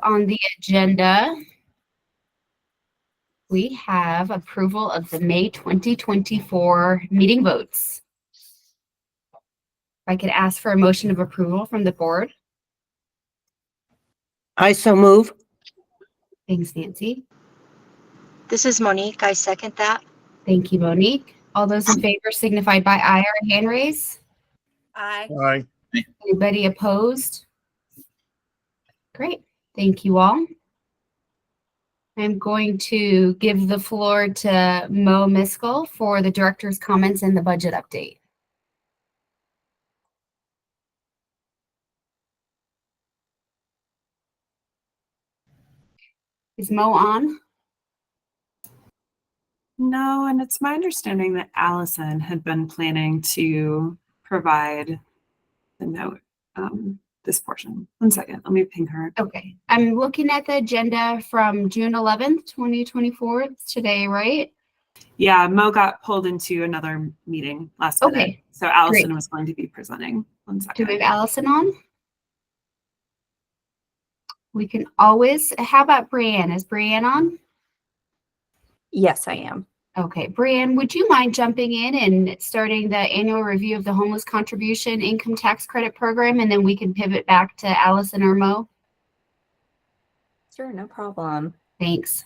on the agenda, we have approval of the May 2024 meeting votes. If I could ask for a motion of approval from the board. I so move. Thanks, Nancy. This is Monique. I second that. Thank you, Monique. All those in favor signify by aye or hand raise. Aye. Aye. Anybody opposed? Great. Thank you all. I'm going to give the floor to Mo Miskell for the director's comments and the budget update. Is Mo on? No, and it's my understanding that Allison had been planning to provide the note, this portion. 1 second, let me ping her. Okay. I'm looking at the agenda from June 11th, 2024. It's today, right? Yeah, Mo got pulled into another meeting last minute. Okay, So Allison great. was going to be presenting. 1 Do second. we have Allison on? We can always, how about Brianne? Is Brianne on? Yes, I am. Okay, Brianne, would you mind jumping in and starting the annual review of the homeless contribution income tax credit program, and then we can pivot back to Allison or Mo? Sure, no problem. Thanks.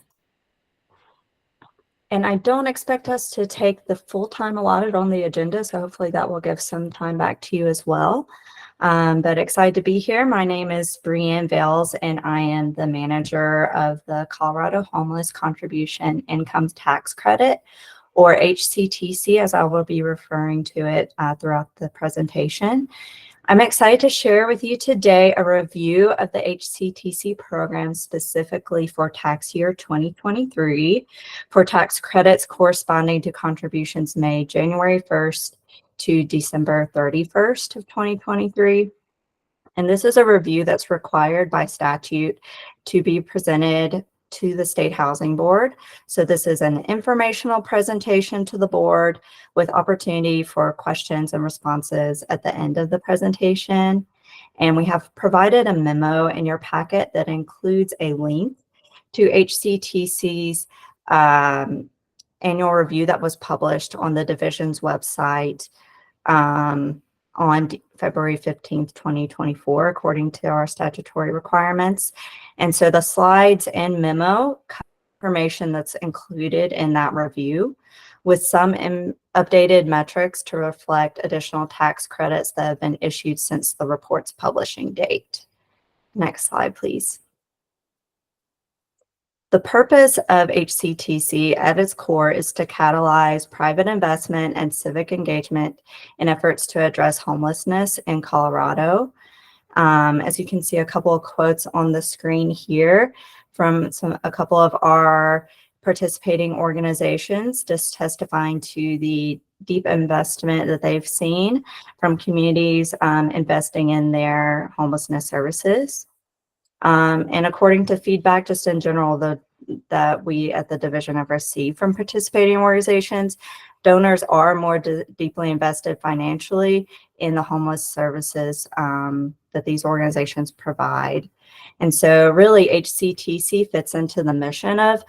And I don't expect us to take the full time allotted on the agenda, so hopefully that will give some time back to you as well. But excited to be here. My name is Brianne Vales, and I am the manager of the Colorado Homeless Contribution Income Tax Credit, or HCTC, as I will be referring to it throughout the presentation. I'm excited to share with you today a review of the HCTC program specifically for tax year 2023 for tax credits corresponding to contributions made January 1st to December 31st of 2023. And this is a review that's required by statute to be presented to the State Housing Board. So this is an informational presentation to the board with opportunity for questions and responses at the end of the presentation. And we have provided a memo in your packet that includes a link to HCTC's annual review that was published on the division's website on February 15th, 2024, according to our statutory requirements. And so the slides and memo information that's included in that review with some updated metrics to reflect additional tax credits that have been issued since the report's publishing date. Next slide, please. The purpose of HCTC at its core is to catalyze private investment and civic engagement in efforts to address homelessness in Colorado. As you can see, a couple of quotes on the screen here from a couple of our participating organizations just testifying to the deep investment that they've seen from communities investing in their homelessness services. And according to feedback, just in general, that we at the division have received from participating organizations, donors are more deeply invested financially in the homeless services that these organizations provide. And so really HCTC fits into the mission of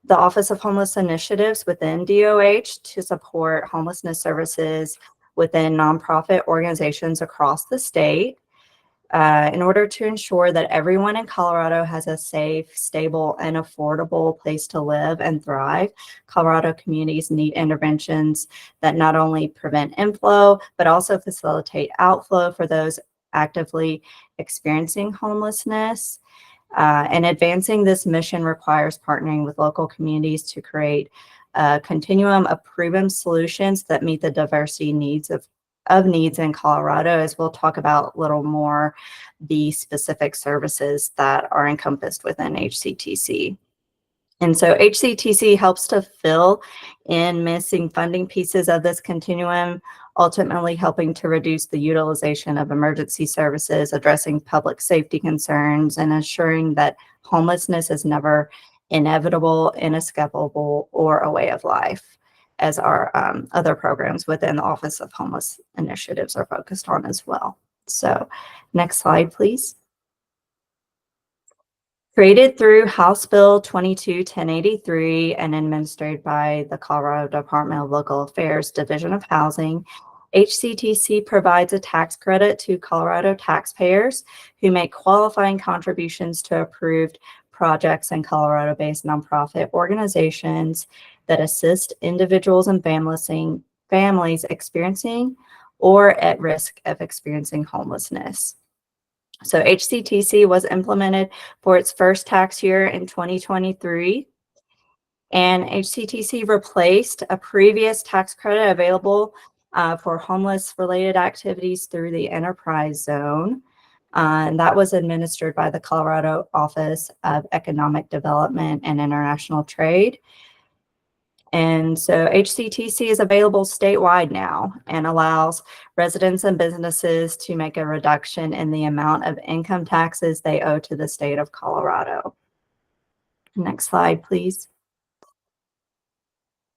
the Office of Homeless Initiatives within DOH to support homelessness services within nonprofit organizations across the state. In order to ensure that everyone in Colorado has a safe, stable, and affordable place to live and thrive, Colorado communities need interventions that not only prevent inflow, but also facilitate outflow for those actively experiencing homelessness. And advancing this mission requires partnering with local communities to create a continuum of proven solutions that meet the diversity needs of needs in Colorado, as we'll talk about a little more the specific services that are encompassed within HCTC. And so HCTC helps to fill in missing funding pieces of this continuum, ultimately helping to reduce the utilization of emergency services, addressing public safety concerns, and ensuring that homelessness is never inevitable, inescapable, or a way of life, as our other programs within the Office of Homeless Initiatives are focused on as well. So next slide, please. Created through House Bill 22-1083 and administered by the Colorado Department of Local Affairs Division of Housing, HCTC provides a tax credit to Colorado taxpayers who make qualifying contributions to approved projects in Colorado-based nonprofit organizations that assist individuals and families experiencing or at risk of experiencing homelessness. So HCTC was implemented for its first tax year in 2023, and HCTC replaced a previous tax credit available for homeless-related activities through the Enterprise Zone. And that was administered by the Colorado Office of Economic Development and International Trade. And so HCTC is available statewide now and allows residents and businesses to make a reduction in the amount of income taxes they owe to the state of Colorado. Next slide, please.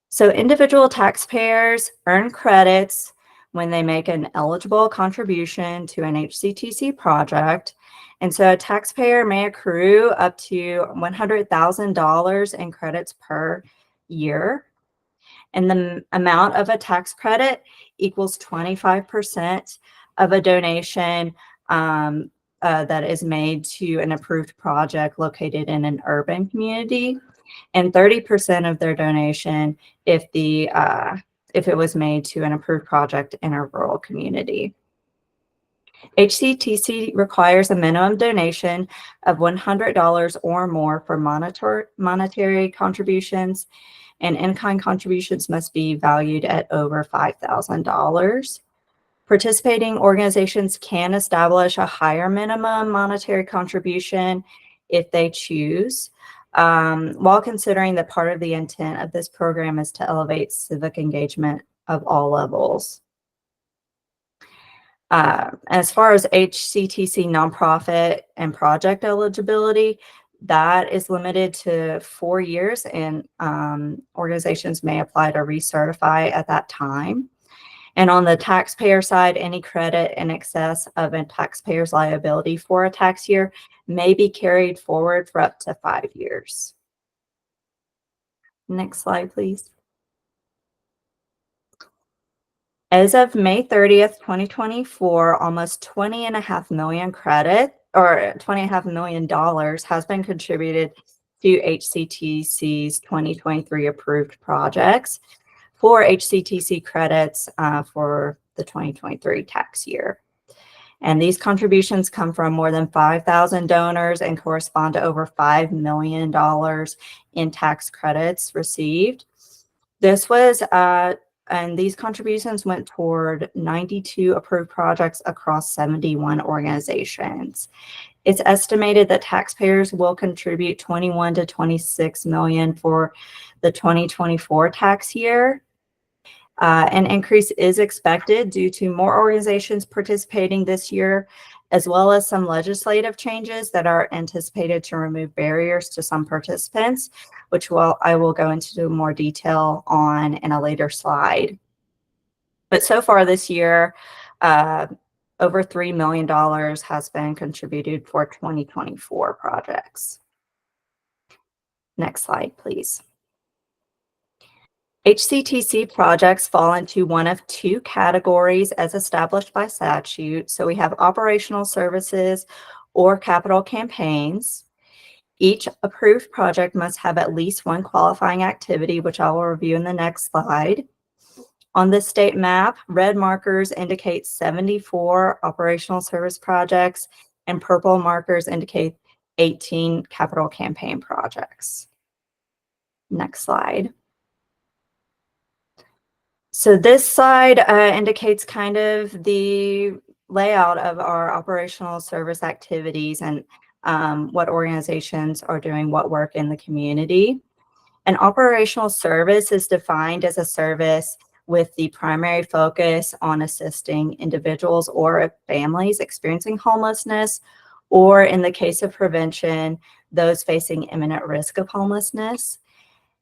So individual taxpayers earn credits when they make an eligible contribution to an HCTC project. And so a taxpayer may accrue up to $100,000 in credits per year. And the amount of a tax credit equals 25% of a donation that is made to an approved project located in an urban community, and 30% of their donation if it was made to an approved project in a rural community. HCTC requires a minimum donation of $100 or more for monetary contributions, and in-kind contributions must be valued at over $5,000. Participating organizations can establish a higher minimum monetary contribution if they choose, while considering that part of the intent of this program is to elevate civic engagement of all levels. As far as HCTC nonprofit and project eligibility, that is limited to 4 years, and organizations may apply to recertify at that time. And on the taxpayer side, any credit in excess of a taxpayer's liability for a tax year may be carried forward for up to 5 years. Next slide, please. As of May 30th, 2024, almost $20.5 million $20.5 million has been contributed to HCTC's 2023 approved projects for HCTC credits for the 2023 tax year. And these contributions come from more than 5,000 donors and correspond to over $5 million in tax credits received. And these contributions went toward 92 approved projects across 71 organizations. It's estimated that taxpayers will contribute $21 to $26 million for the 2024 tax year. An increase is expected due to more organizations participating this year, as well as some legislative changes that are anticipated to remove barriers to some participants, which I will go into more detail on in a later slide. But so far this year, over $3 million has been contributed for 2024 projects. Next slide, please. HCTC projects fall into one of two categories as established by statute. So we have operational services or capital campaigns. Each approved project must have at least one qualifying activity, which I will review in the next slide. On the state map, red markers indicate 74 operational service projects, and purple markers indicate 18 capital campaign projects. Next slide. So this slide indicates kind of the layout of our operational service activities and what organizations are doing what work in the community. An operational service is defined as a service with the primary focus on assisting individuals or families experiencing homelessness, or in the case of prevention, those facing imminent risk of homelessness.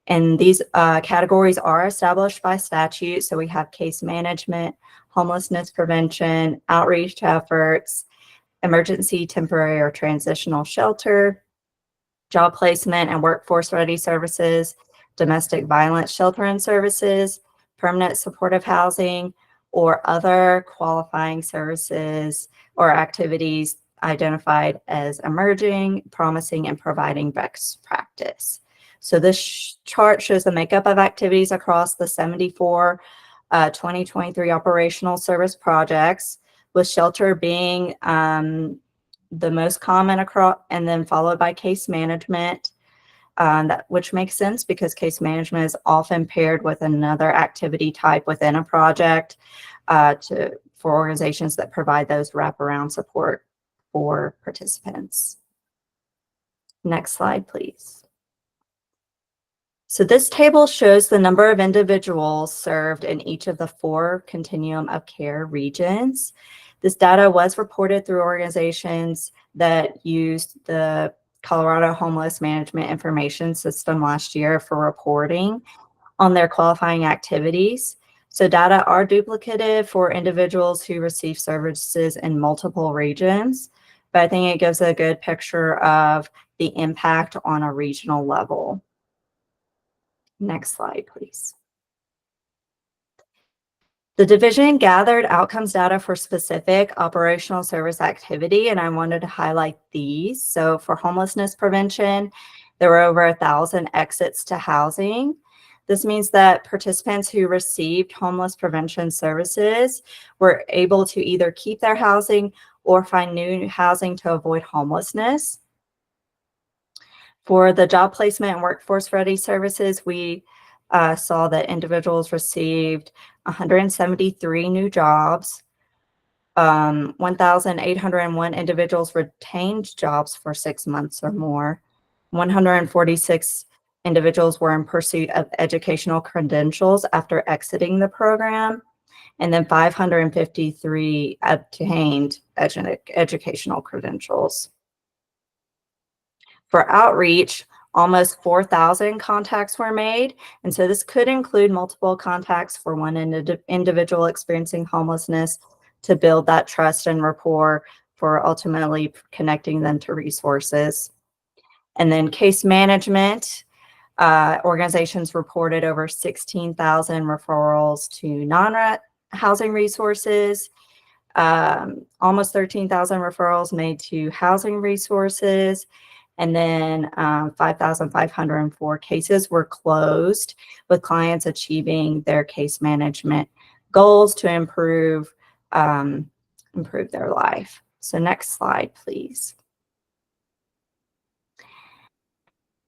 And these categories are established by statute. So we have case management, homelessness prevention, outreach efforts, emergency, temporary, or transitional shelter, job placement and workforce ready services, domestic violence sheltering services, permanent supportive housing, or other qualifying services or activities identified as emerging, promising, and providing best practice. So this chart shows the makeup of activities across the 74 2023 operational service projects, with shelter being the most common across, and then followed by case management, which makes sense because case management is often paired with another activity type within a project for organizations that provide those wraparound support for participants. Next slide, please. So this table shows the number of individuals served in each of the 4 continuum of care regions. This data was reported through organizations that used the Colorado Homeless Management Information System last year for reporting on their qualifying activities. So data are duplicative for individuals who receive services in multiple regions, but I think it gives a good picture of the impact on a regional level. Next slide, please. The division gathered outcomes data for specific operational service activity, and I wanted to highlight these. So for homelessness prevention, there were over 1,000 exits to housing. This means that participants who received homeless prevention services were able to either keep their housing or find new housing to avoid homelessness. For the job placement and workforce ready services, we saw that individuals received 173 new jobs. 1,801 individuals retained jobs for 6 months or more. 146 individuals were in pursuit of educational credentials after exiting the program. And then 553 obtained educational credentials. For outreach, almost 4,000 contacts were made. And so this could include multiple contacts for one individual experiencing homelessness to build that trust and rapport for ultimately connecting them to resources. And then case management, organizations reported over 16,000 referrals to non-housing resources, almost 13,000 referrals made to housing resources, and then 5,504 cases were closed, with clients achieving their case management goals to improve their life. So next slide, please.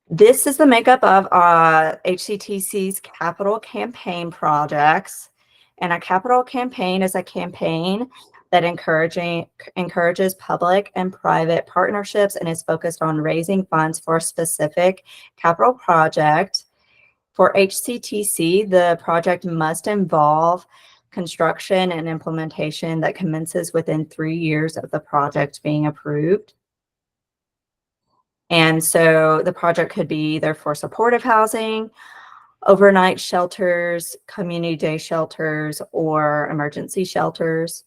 This is the makeup of HCTC's capital campaign projects. And a capital campaign is a campaign that encourages public and private partnerships and is focused on raising funds for a specific capital project. For HCTC, the project must involve construction and implementation that commences within 3 years of the project being approved. And so the project could be either for supportive housing, overnight shelters, community day shelters, or emergency shelters,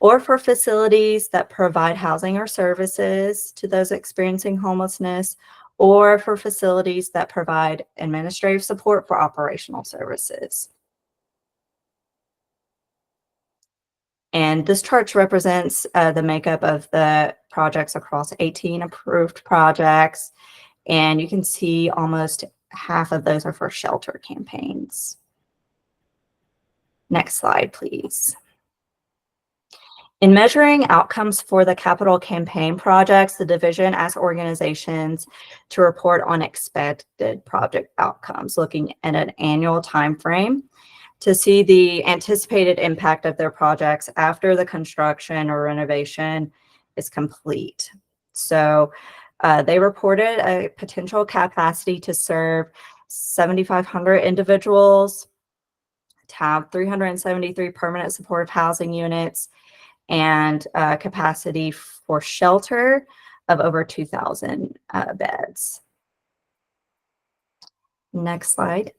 or for facilities that provide housing or services to those experiencing homelessness, or for facilities that provide administrative support for operational services. And this chart represents the makeup of the projects across 18 approved projects. And you can see almost half of those are for shelter campaigns. Next slide, please. In measuring outcomes for the capital campaign projects, the division asked organizations to report on expected project outcomes, looking at an annual time frame to see the anticipated impact of their projects after the construction or renovation is complete. So they reported a potential capacity to serve 7,500 individuals, to have 373 permanent supportive housing units, and capacity for shelter of over 2,000 beds. Next slide.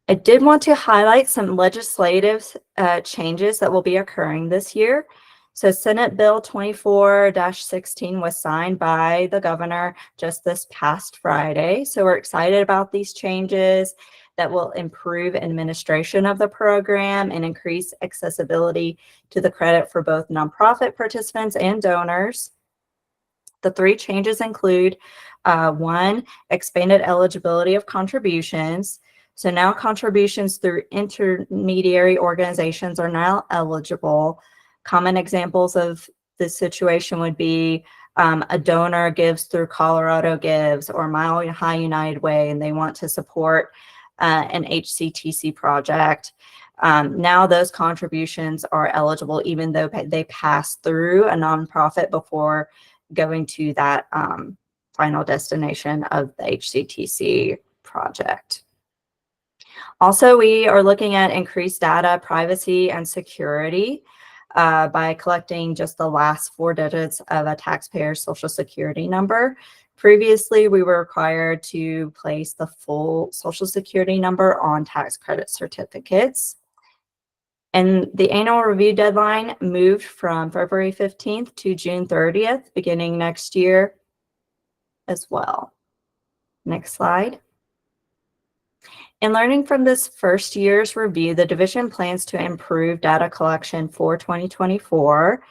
I did want to highlight some legislative changes that will be occurring this year. So Senate Bill 24-16 was signed by the governor just this past Friday. So we're excited about these changes that will improve administration of the program and increase accessibility to the credit for both nonprofit participants and donors. The three changes include one, expanded eligibility of contributions. So now contributions through intermediary organizations are now eligible. Common examples of this situation would be a donor gives through Colorado Gives or Mile High United Way, and they want to support an HCTC project. Now those contributions are eligible even though they pass through a nonprofit before going to that final destination of the HCTC project. Also, we are looking at increased data privacy and security by collecting just the last 4 digits of a taxpayer's Social Security number. Previously, we were required to place the full Social Security number on tax credit certificates. And the annual review deadline moved from February 15th to June 30th, beginning next year as well. Next slide. In learning from this first year's review, the division plans to improve data collection for 2024.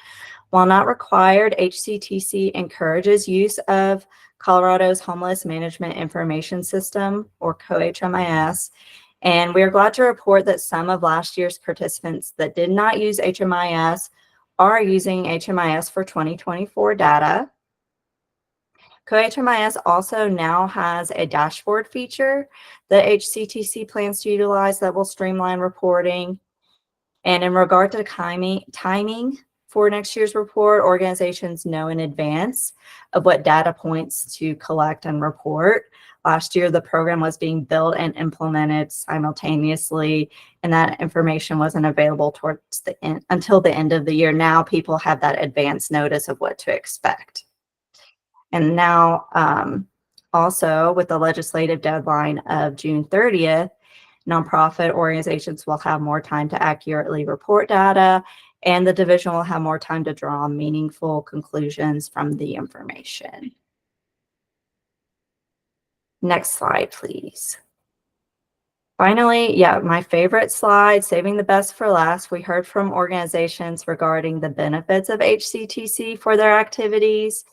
While not required, HCTC encourages use of Colorado's Homeless Management Information System, or COHMIS, and we are glad to report that some of last year's participants that did not use HMIS are using HMIS for 2024 data. COHMIS also now has a dashboard feature that HCTC plans to utilize that will streamline reporting. And in regard to timing for next year's report, organizations know in advance of what data points to collect and report. Last year, the program was being built and implemented simultaneously, and that information wasn't available towards the end until the end of the year. Now people have that advance notice of what to expect. And now, also with the legislative deadline of June 30th, nonprofit organizations will have more time to accurately report data, and the division will have more time to draw meaningful conclusions from the information. Next slide, please. Finally, my favorite slide, saving the best for last. We heard from organizations regarding the benefits of HCTC for their activities,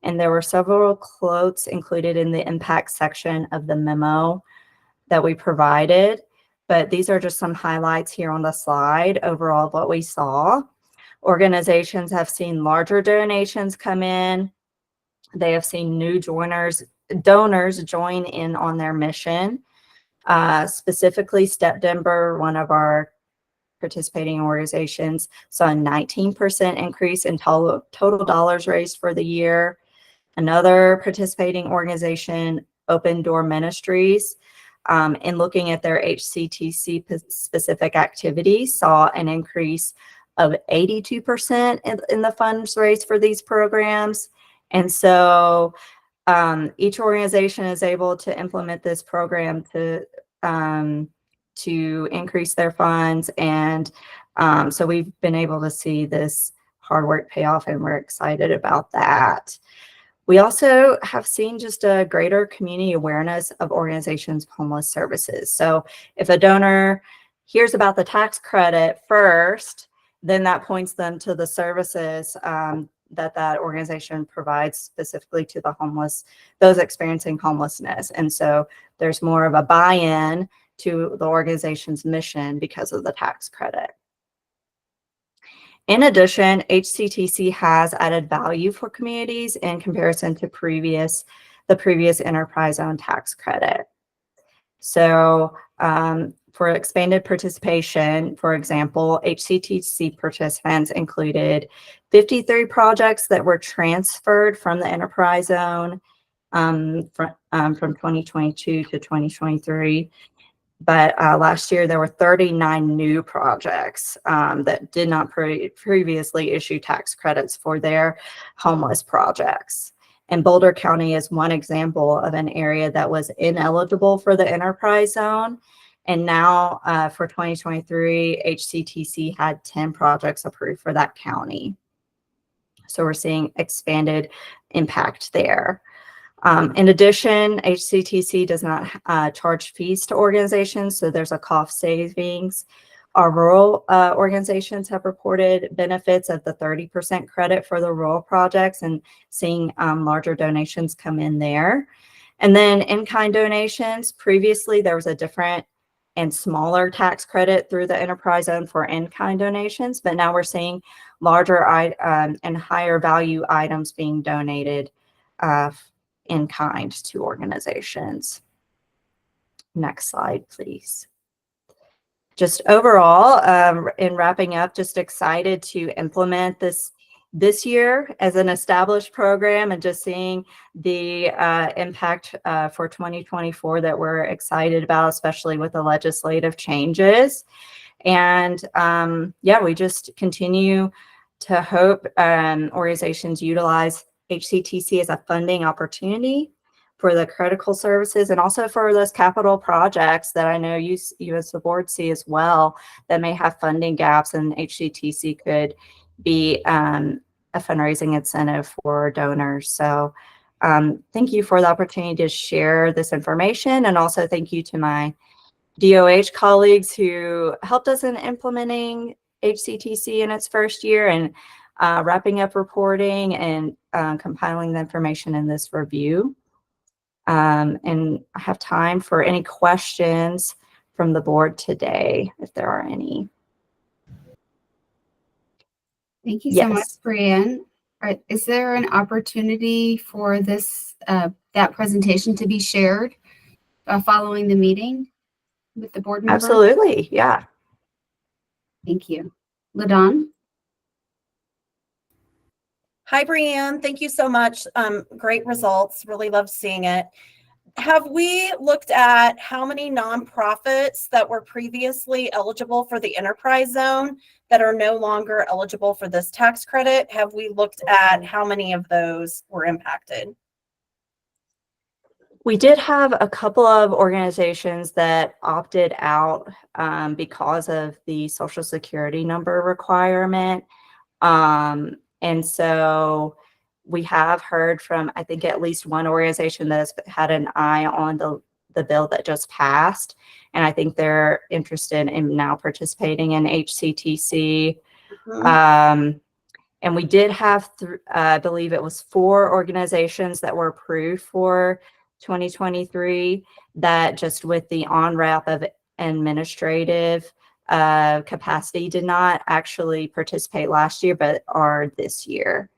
and there were several quotes included in the impact section of the memo that we provided, but these are just some highlights here on the slide. Overall, what we saw, organizations have seen larger donations come in. They have seen new donors join in on their mission. Specifically, Step Denver, one of our participating organizations, saw a 19% increase in total dollars raised for the year. Another participating organization, Open Door Ministries, in looking at their HCTC specific activities, saw an increase of 82% in the funds raised for these programs. And so each organization is able to implement this program to increase their funds. And so we've been able to see this hard work pay off, and we're excited about that. We also have seen just a greater community awareness of organizations' homeless services. So if a donor hears about the tax credit first, then that points them to the services that organization provides specifically to the homeless, those experiencing homelessness. And so there's more of a buy-in to the organization's mission because of the tax credit. In addition, HCTC has added value for communities in comparison to the previous enterprise zone tax credit. So for expanded participation, for example, HCTC participants included 53 projects that were transferred from the enterprise zone from 2022 to 2023. But last year, there were 39 new projects that did not previously issue tax credits for their homeless projects. And Boulder County is one example of an area that was ineligible for the enterprise zone. And now for 2023, HCTC had 10 projects approved for that county. So we're seeing expanded impact there. In addition, HCTC does not charge fees to organizations, so there's a cost savings. Our rural organizations have reported benefits of the 30% credit for the rural projects and seeing larger donations come in there. And then in-kind donations, previously there was a different and smaller tax credit through the enterprise zone for in-kind donations, but now we're seeing larger and higher value items being donated in kind to organizations. Next slide, please. Just overall, in wrapping up, just excited to implement this year as an established program and just seeing the impact for 2024 that we're excited about, especially with the legislative changes. And yeah, we just continue to hope organizations utilize HCTC as a funding opportunity for the critical services and also for those capital projects that I know you as the board see as well that may have funding gaps, and HCTC could be a fundraising incentive for donors. So thank you for the opportunity to share this information, and also thank you to my DOH colleagues who helped us in implementing HCTC in its first year and wrapping up reporting and compiling the information in this review. And I have time for any questions from the board today, if there are any. Thank you so much, Yes. Brianne. Is there an opportunity for this that presentation to be shared following the meeting with the board members? Absolutely, yeah. Thank you. LaDawn? Hi, Brianne. Thank you so much. Great results. Really love seeing it. Have we looked at how many nonprofits that were previously eligible for the enterprise zone that are no longer eligible for this tax credit? Have we looked at how many of those were impacted? We did have a couple of organizations that opted out because of the Social Security number requirement. And so we have heard from, I think, at least one organization that has had an eye on the bill that just passed. And I think they're interested in now participating in HCTC. Mhm. And we did have, I believe it was 4 organizations that were approved for 2023 that just with the on-ramp of administrative capacity did not actually participate last year, but are this year.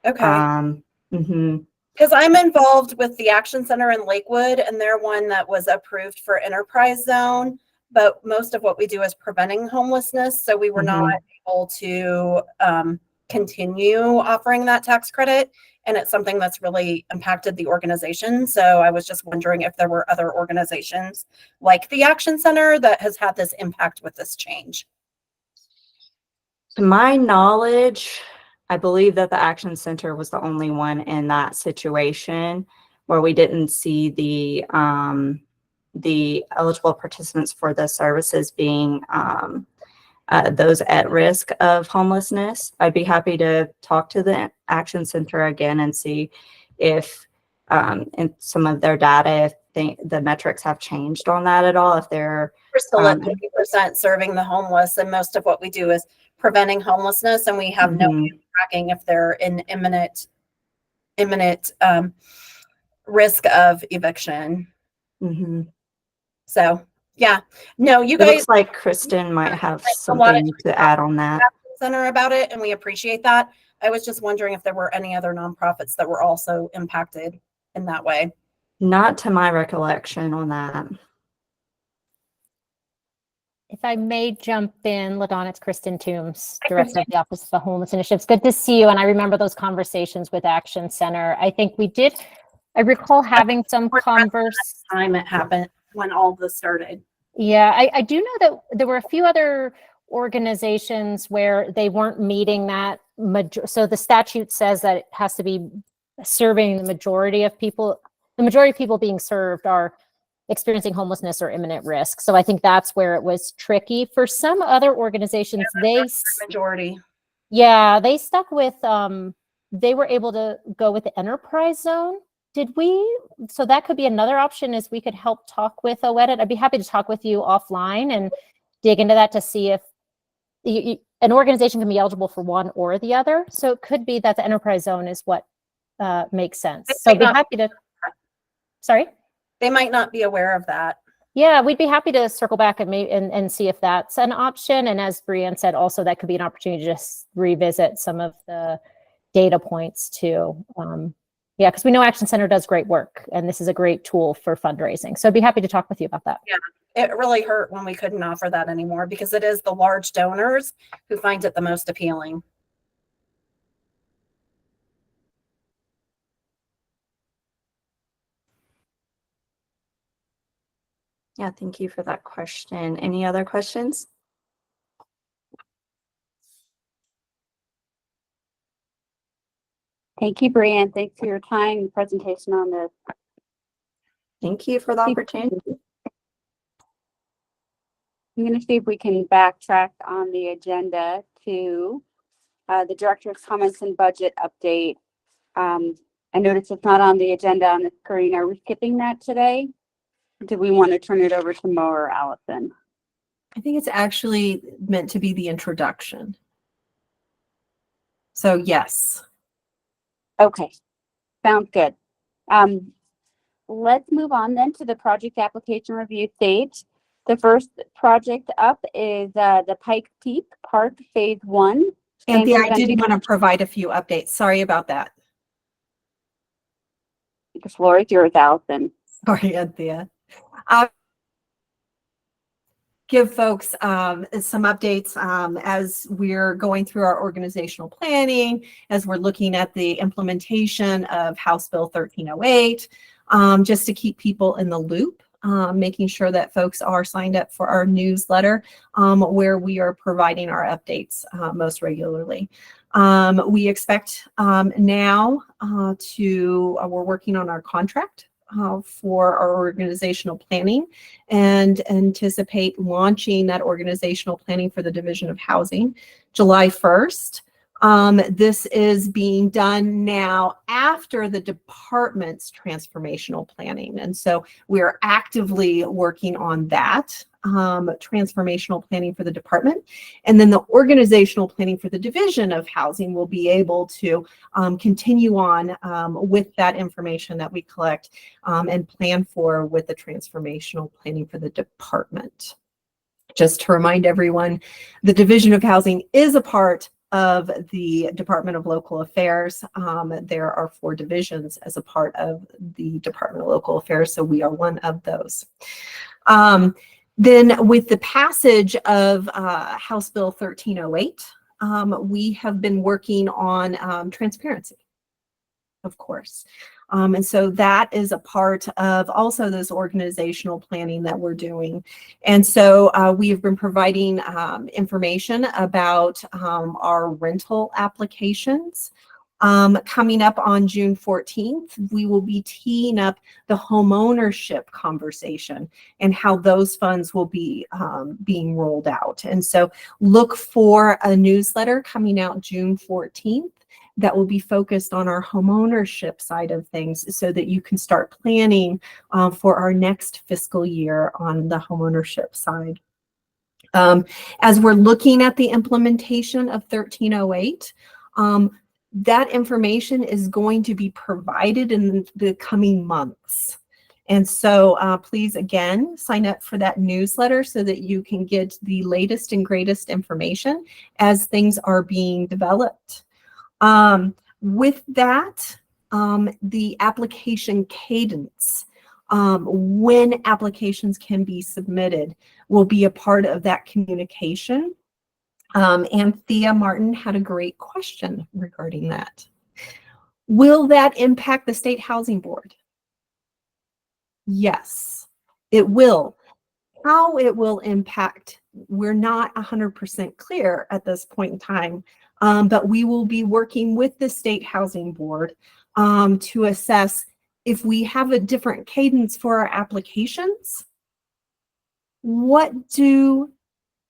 Okay. Mhm. Because I'm involved with the Action Center in Lakewood, and they're one that was approved for enterprise zone, but most of what we do is preventing homelessness. So we were not able to continue offering that tax credit. And it's something that's really impacted the organization. So I was just wondering if there were other organizations like the Action Center that has had this impact with this change. To my knowledge, I believe that the Action Center was the only one in that situation where we didn't see the eligible participants for the services being those at risk of homelessness. I'd be happy to talk to the Action Center again and see if in some of their data, if the metrics have changed on that at all, if they're We're still at 50% serving the homeless, and most of what we do is preventing homelessness, and we have no way of tracking if they're in imminent risk of eviction. So yeah, no, you It guys looks like Kristen might have a lot of something to add on that. Center about it, and we appreciate that. I was just wondering if there were any other nonprofits that were also impacted in that way. Not to my recollection on that. If I may jump in, LaDawn, it's Kristen Toombs, Director of the Office of the Homeless Initiatives. Good to see you. And I remember those conversations with Action Center. I think I recall having some Time it happened when all this started. Yeah, I do know that there were a few other organizations where they weren't meeting that. So the statute says that it has to be serving the majority of people. The majority of people being served are experiencing homelessness or imminent risk. So I think that's where it was tricky. For some other organizations, majority. yeah, they stuck with they were able to go with the enterprise zone. Did we? So that could be another option, is we could help talk with OEDIT. I'd be happy to talk with you offline and dig into that to see if an organization can be eligible for one or the other. So it could be that the enterprise zone is what makes sense. So I'd be happy to, sorry? They might not be aware of that. Yeah, we'd be happy to circle back and see if that's an option. And as Brianne said, also that could be an opportunity to just revisit some of the data points too. Yeah, because we know Action Center does great work, and this is a great tool for fundraising. So I'd be happy to talk with you about that. Yeah, it really hurt when we couldn't offer that anymore because it is the large donors who find it the most appealing. Yeah, thank you for that question. Any other questions? Thank you, Brianne. Thanks for your time and presentation on this. Thank you for the opportunity. I'm going to see if we can backtrack on the agenda to the director's comments and budget update. I noticed it's not on the agenda on the screen. Are we skipping that today? Do we want to turn it over to Mo or Allison? I think it's actually meant to be the introduction. So yes. Okay, sounds good. Let's move on then to the project application review stage. The first project up is the Pike Peak Park Phase 1. Anthea, I did want to provide a few updates. Sorry about that. The floor is yours, Allison. Sorry, Anthea. Give folks some updates as we're going through our organizational planning, as we're looking at the implementation of House Bill 1308, just to keep people in the loop, making sure that folks are signed up for our newsletter where we are providing our updates most regularly. We expect now we're working on our contract for our organizational planning and anticipate launching that organizational planning for the Division of Housing July 1st. This is being done now after the department's transformational planning. And so we're actively working on that transformational planning for the department. And then the organizational planning for the Division of Housing will be able to continue on with that information that we collect and plan for with the transformational planning for the department. Just to remind everyone, the Division of Housing is a part of the Department of Local Affairs. There are 4 divisions as a part of the Department of Local Affairs, so we are one of those. Then with the passage of House Bill 1308, we have been working on transparency, of course. And so that is a part of also this organizational planning that we're doing. And so we have been providing information about our rental applications. Coming up on June 14th, we will be teeing up the homeownership conversation and how those funds will be being rolled out. And so look for a newsletter coming out June 14th that will be focused on our homeownership side of things so that you can start planning for our next fiscal year on the homeownership side. As we're looking at the implementation of 1308, that information is going to be provided in the coming months. And so please, again, sign up for that newsletter so that you can get the latest and greatest information as things are being developed. With that, the application cadence, when applications can be submitted, will be a part of that communication. Anthea Martin had a great question regarding that. Will that impact the State Housing Board? Yes, it will. How it will impact, we're not 100% clear at this point in time, but we will be working with the State Housing Board to assess if we have a different cadence for our applications. What do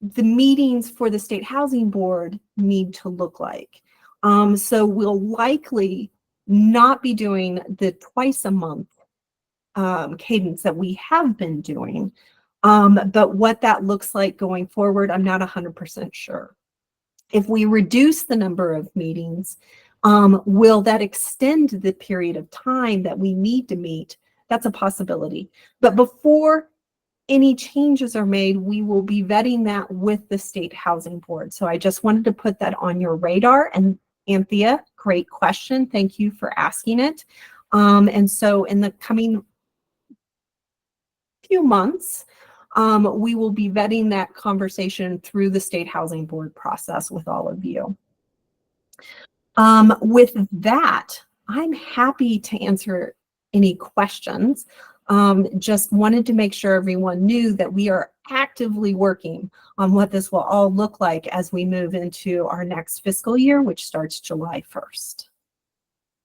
the meetings for the State Housing Board need to look like? So we'll likely not be doing the twice a month cadence that we have been doing. But what that looks like going forward, I'm not 100% sure. If we reduce the number of meetings, will that extend the period of time that we need to meet? That's a possibility. But before any changes are made, we will be vetting that with the State Housing Board. So I just wanted to put that on your radar. And Anthea, great question. Thank you for asking it. And so in the coming few months, we will be vetting that conversation through the State Housing Board process with all of you. With that, I'm happy to answer any questions. Just wanted to make sure everyone knew that we are actively working on what this will all look like as we move into our next fiscal year, which starts July 1st.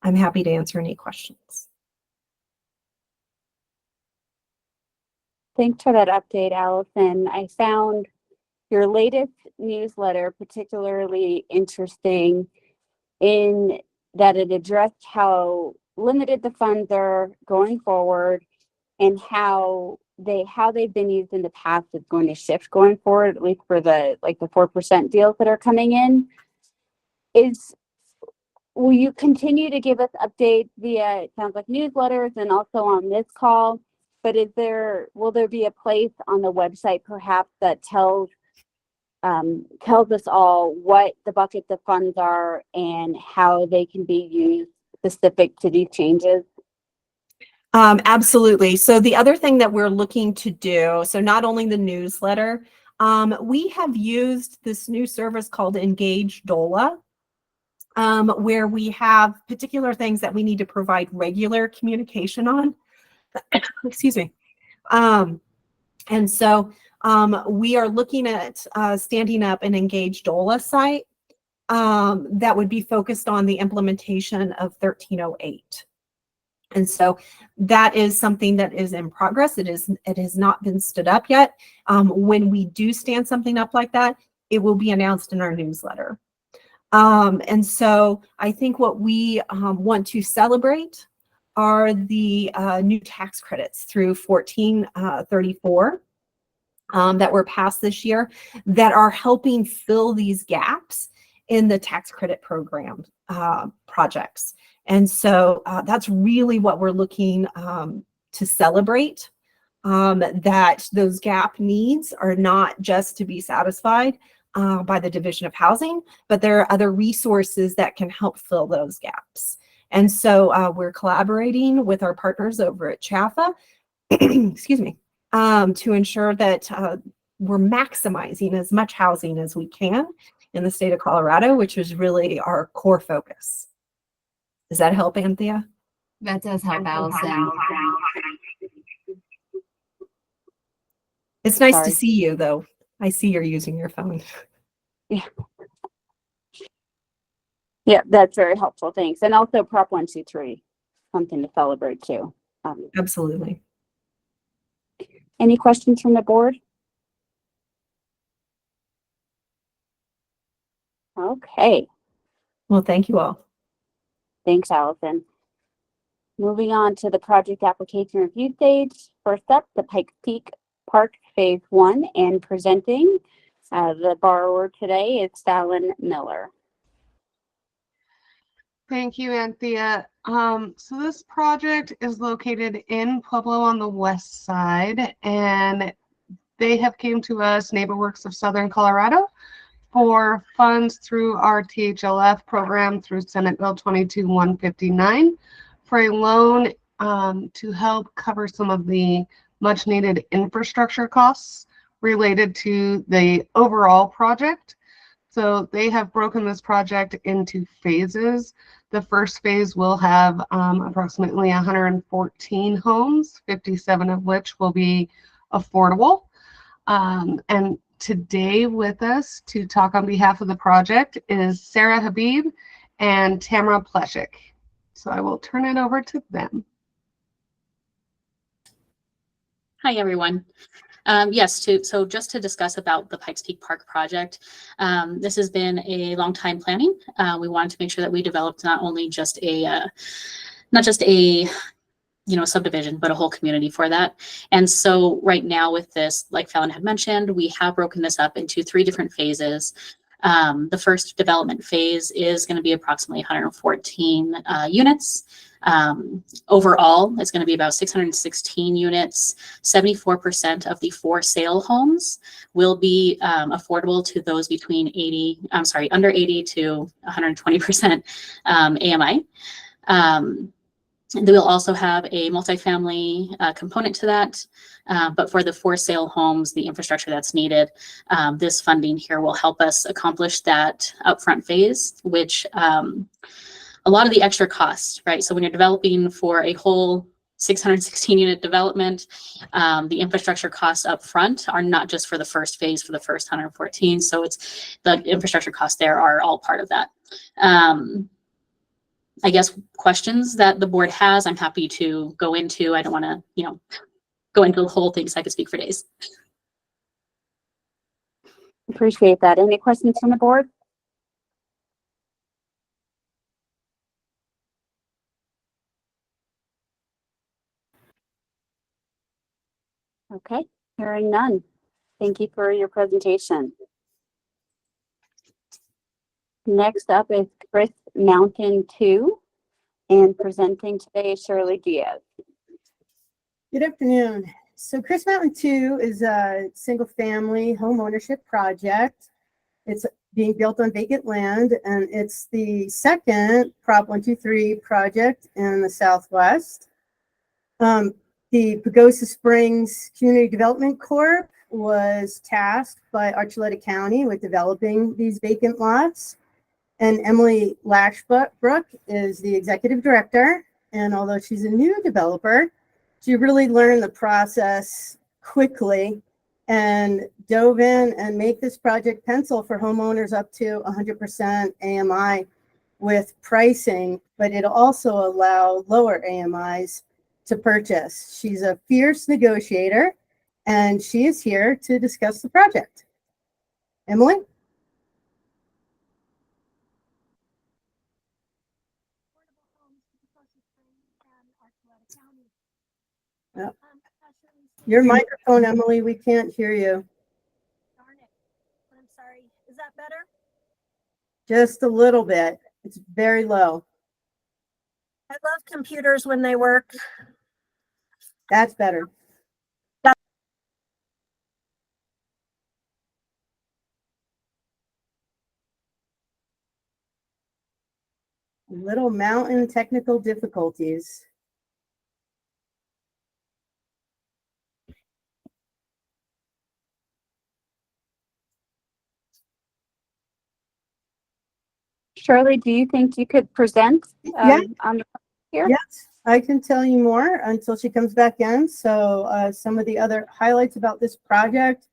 I'm happy to answer any questions. Thanks for that update, Allison. I found your latest newsletter particularly interesting in that it addressed how limited the funds are going forward and how they've been used in the past is going to shift going forward, at least for the 4% deals that are coming in. Will you continue to give us updates via, it sounds like, newsletters and also on this call? But will there be a place on the website perhaps that tells us all what the buckets of funds are and how they can be used specific to these changes? Absolutely. So the other thing that we're looking to do, so not only the newsletter, we have used this new service called Engage DOLA, where we have particular things that we need to provide regular communication on. Excuse me. And so we are looking at standing up an Engage DOLA site that would be focused on the implementation of 1308. And so that is something that is in progress. It has not been stood up yet. When we do stand something up like that, it will be announced in our newsletter. And so I think what we want to celebrate are the new tax credits through 1434 that were passed this year that are helping fill these gaps in the tax credit program projects. And so that's really what we're looking to celebrate, that those gap needs are not just to be satisfied by the Division of Housing, but there are other resources that can help fill those gaps. And so we're collaborating with our partners over at CHAFA, excuse me, to ensure that we're maximizing as much housing as we can in the state of Colorado, which is really our core focus. Does that help, Anthea? That does help, Allison. It's nice Sorry. to see you, though. I see you're using your phone. Yeah, that's very helpful. Thanks. And also Prop 123, something to celebrate too. Absolutely. Any questions from the board? Okay. Well, thank you all. Thanks, Allison. Moving on to the project application review stage. First up, the Pikes Peak Park Phase 1, and presenting the borrower today is Fallon Miller. Thank you, Anthea. So this project is located in Pueblo on the west side, and they have came to us, NeighborWorks of Southern Colorado, for funds through our THLF program through Senate Bill 22-159 for a loan to help cover some of the much needed infrastructure costs related to the overall project. So they have broken this project into phases. The first phase will have approximately 114 homes, 57 of which will be affordable. And today with us to talk on behalf of the project is Sarah Habib and Tamara Pleshik. So I will turn it over to them. Hi, everyone. So just to discuss about the Pikes Peak Park project, this has been a long time planning. We wanted to make sure that we developed not only just a subdivision, but a whole community for that. And so right now with this, like Fallon had mentioned, we have broken this up into 3 different phases. The first development phase is going to be approximately 114 units. Overall, it's going to be about 616 units. 74% of the for sale homes will be affordable to those under 80 to 120% AMI. They will also have a multifamily component to that. But for the for sale homes, the infrastructure that's needed, this funding here will help us accomplish that upfront phase, which a lot of the extra costs, right? So when you're developing for a whole 616 unit development, the infrastructure costs up front are not just for the first phase for the first 114. So it's the infrastructure costs there are all part of that. I guess questions that the board has, I'm happy to go into. I don't want to, go into the whole thing so I could speak for days. Appreciate that. Any questions from the board? Okay, hearing none. Thank you for your presentation. Next up is Chris Mountain 2, and presenting today is Shirley Diaz. Good afternoon. So Chris Mountain 2 is a single family home ownership project. It's being built on vacant land, and it's the second Prop 123 project in the Southwest. The Pagosa Springs Community Development Corp was tasked by Archuleta County with developing these vacant lots. And Emily Lashbrook is the executive director. And although she's a new developer, she really learned the process quickly and dove in and make this project pencil for homeowners up to 100% AMI with pricing, but it'll also allow lower AMIs to purchase. She's a fierce negotiator, and she is here to discuss the project. Emily? Yep. Your microphone, Emily, we can't hear you. Darn it. I'm sorry. Is that better? Just a little bit. It's very low. I love computers when they work. That's better. Little Mountain technical difficulties. Shirley, do you think you could present on the here? Yes, I can tell you more until she comes back in. So some of the other highlights about this project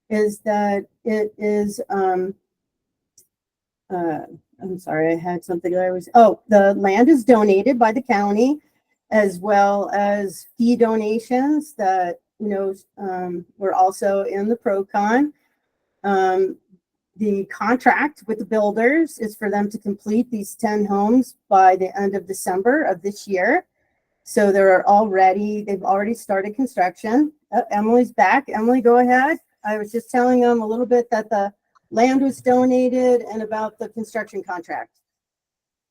is that it is, I'm sorry, I had something that I was, the land is donated by the county, as well as fee donations that, were also in the ProCon. The contract with the builders is for them to complete these 10 homes by the end of December of this year. So they've already started construction. Emily's back. Emily, go ahead. I was just telling them a little bit that the land was donated and about the construction contract.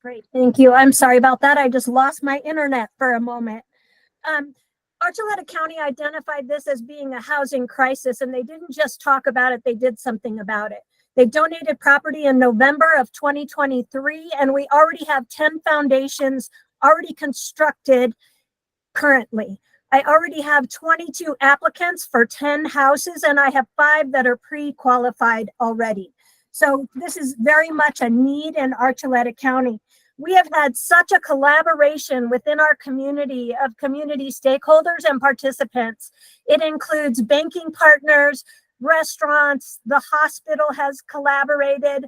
Great, thank you. I'm sorry about that. I just lost my internet for a moment. Archuleta County identified this as being a housing crisis, and they didn't just talk about it, they did something about it. They donated property in November of 2023, and we already have 10 foundations already constructed currently. I already have 22 applicants for 10 houses, and I have 5 that are pre-qualified already. So this is very much a need in Archuleta County. We have had such a collaboration within our community of community stakeholders and participants. It includes banking partners, restaurants, the hospital has collaborated.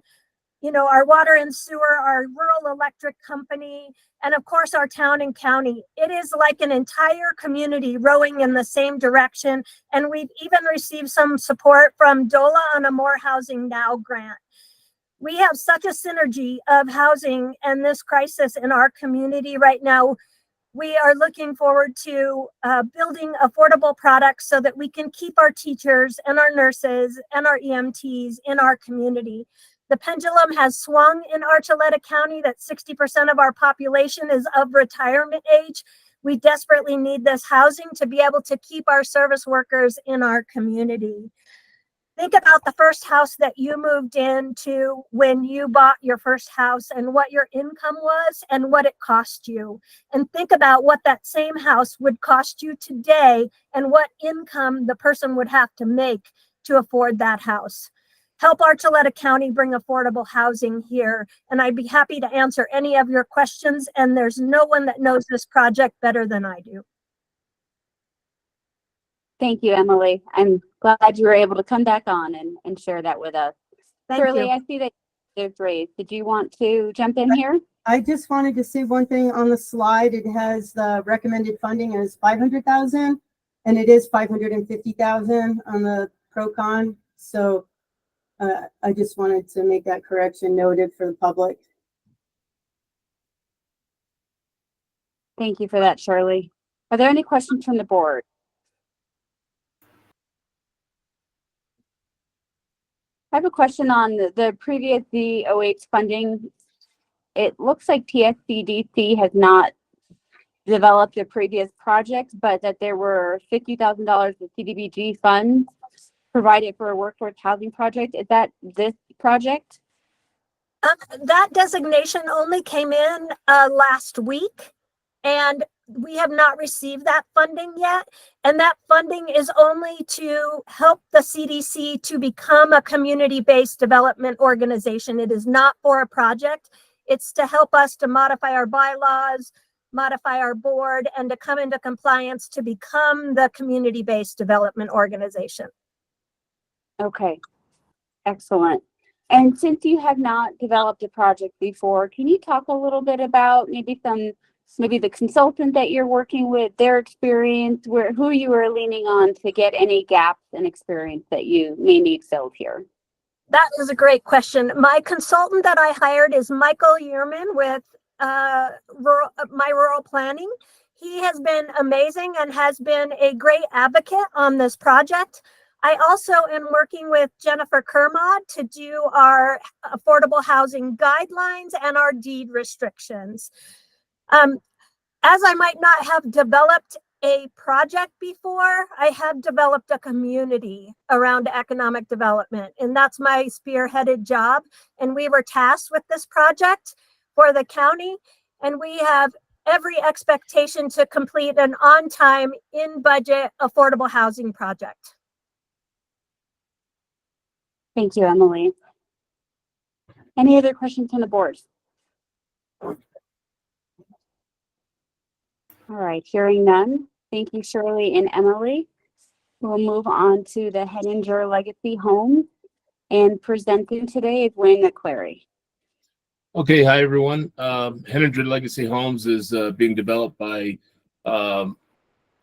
our water and sewer, our rural electric company, and of course our town and county. It is like an entire community rowing in the same direction. And we've even received some support from DOLA on a More Housing Now grant. We have such a synergy of housing and this crisis in our community right now. We are looking forward to building affordable products so that we can keep our teachers and our nurses and our EMTs in our community. The pendulum has swung in Archuleta County that 60% of our population is of retirement age. We desperately need this housing to be able to keep our service workers in our community. Think about the first house that you moved into when you bought your first house and what your income was and what it cost you. And think about what that same house would cost you today and what income the person would have to make to afford that house. Help Archuleta County bring affordable housing here. And I'd be happy to answer any of your questions. And there's no one that knows this project better than I do. Thank you, Emily. I'm glad you were able to come back on and share that with us. Thank Shirley, you. I see that there's raised. Did you want to jump in here? I just wanted to say one thing on the slide. It has the recommended funding as 500,000 and it is 550,000 on the pro-con. So I just wanted to make that correction noted for the public. Thank you for that, Shirley. Are there any questions from the board? I have a question on the previous DOH funding. It looks like TSCDC has not developed a previous project, but that there were $50,000 of CDBG funds provided for a workforce housing project. Is that this project? That designation only came in last week, and we have not received that funding yet. And that funding is only to help the CDC to become a community-based development organization. It is not for a project. It's to help us to modify our bylaws, modify our board, and to come into compliance to become the community-based development organization. Okay, excellent. And since you have not developed a project before, can you talk a little bit about maybe the consultant that you're working with, their experience, who you are leaning on to get any gaps in experience that you may need filled here? That is a great question. My consultant that I hired is Michael Yearman with My Rural Planning. He has been amazing and has been a great advocate on this project. I also am working with Jennifer Kermod to do our affordable housing guidelines and our deed restrictions. As I might not have developed a project before, I have developed a community around economic development, and that's my spearheaded job. And we were tasked with this project for the county, and we have every expectation to complete an on-time, in-budget, affordable housing project. Thank you, Emily. Any other questions from the board? All right, hearing none. Thank you, Shirley and Emily. We'll move on to the Henninger Legacy Home, and presenting today is Wayne McClary. Okay, hi everyone. Henninger Legacy Homes is being developed by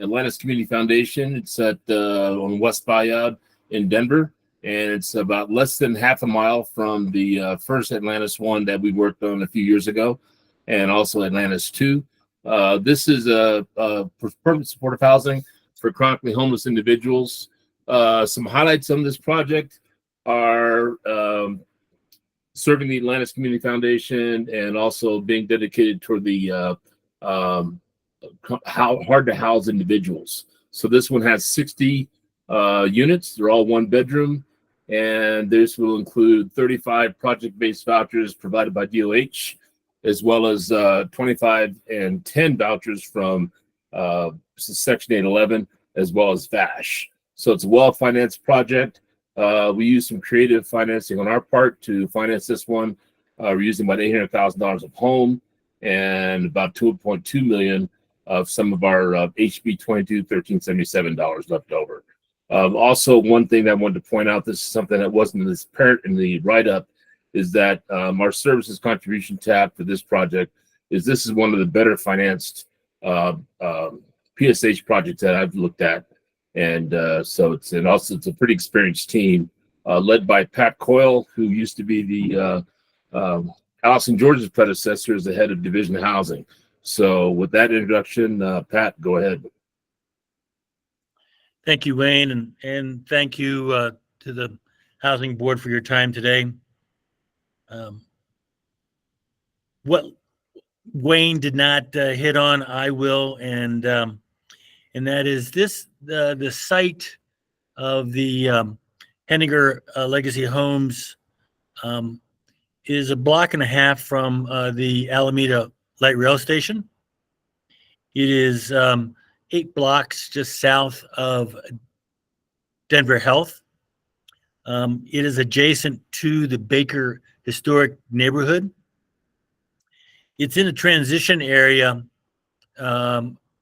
Atlantis Community Foundation. It's at on West Bayard in Denver, and it's about less than half a mile from the first Atlantis one that we worked on a few years ago, and also Atlantis 2. This is a permanent supportive housing for chronically homeless individuals. Some highlights on this project are serving the Atlantis Community Foundation and also being dedicated toward the hard to house individuals. So this one has 60 units. They're all one bedroom, and this will include 35 project-based vouchers provided by DOH, as well as 25 and 10 vouchers from Section 811, as well as VASH. So it's a well-financed project. We used some creative financing on our part to finance this one. We're using about $800,000 of home and about $2.2 million of some of our HB 22-1377 dollars left over. Also, one thing that I wanted to point out, this is something that wasn't as apparent in the write-up, is that our services contribution tab for this project this is one of the better financed PSH projects that I've looked at. And so it's a pretty experienced team led by Pat Coyle, who used to be the Allison George's predecessor as the head of Division Housing. So with that introduction, Pat, go ahead. Thank you, Wayne, and thank you to the Housing Board for your time today. What Wayne did not hit on, I will, and that is the site of the Henninger Legacy Homes is a block and a half from the Alameda Light Rail Station. It is 8 blocks just south of Denver Health. It is adjacent to the Baker Historic Neighborhood. It's in a transition area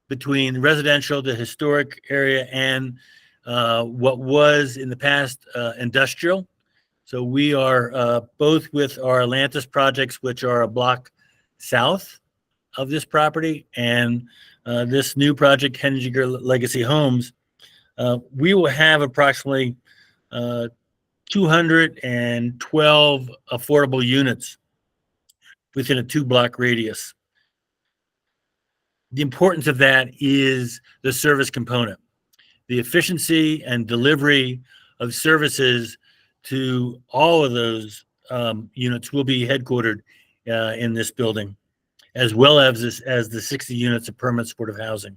between residential, the historic area, and what was in the past industrial. So we are both with our Atlantis projects, which are a block south of this property, and this new project, Henninger Legacy Homes. We will have approximately 212 affordable units within a 2-block radius. The importance of that is the service component. The efficiency and delivery of services to all of those units will be headquartered in this building, as well as the 60 units of permanent supportive housing.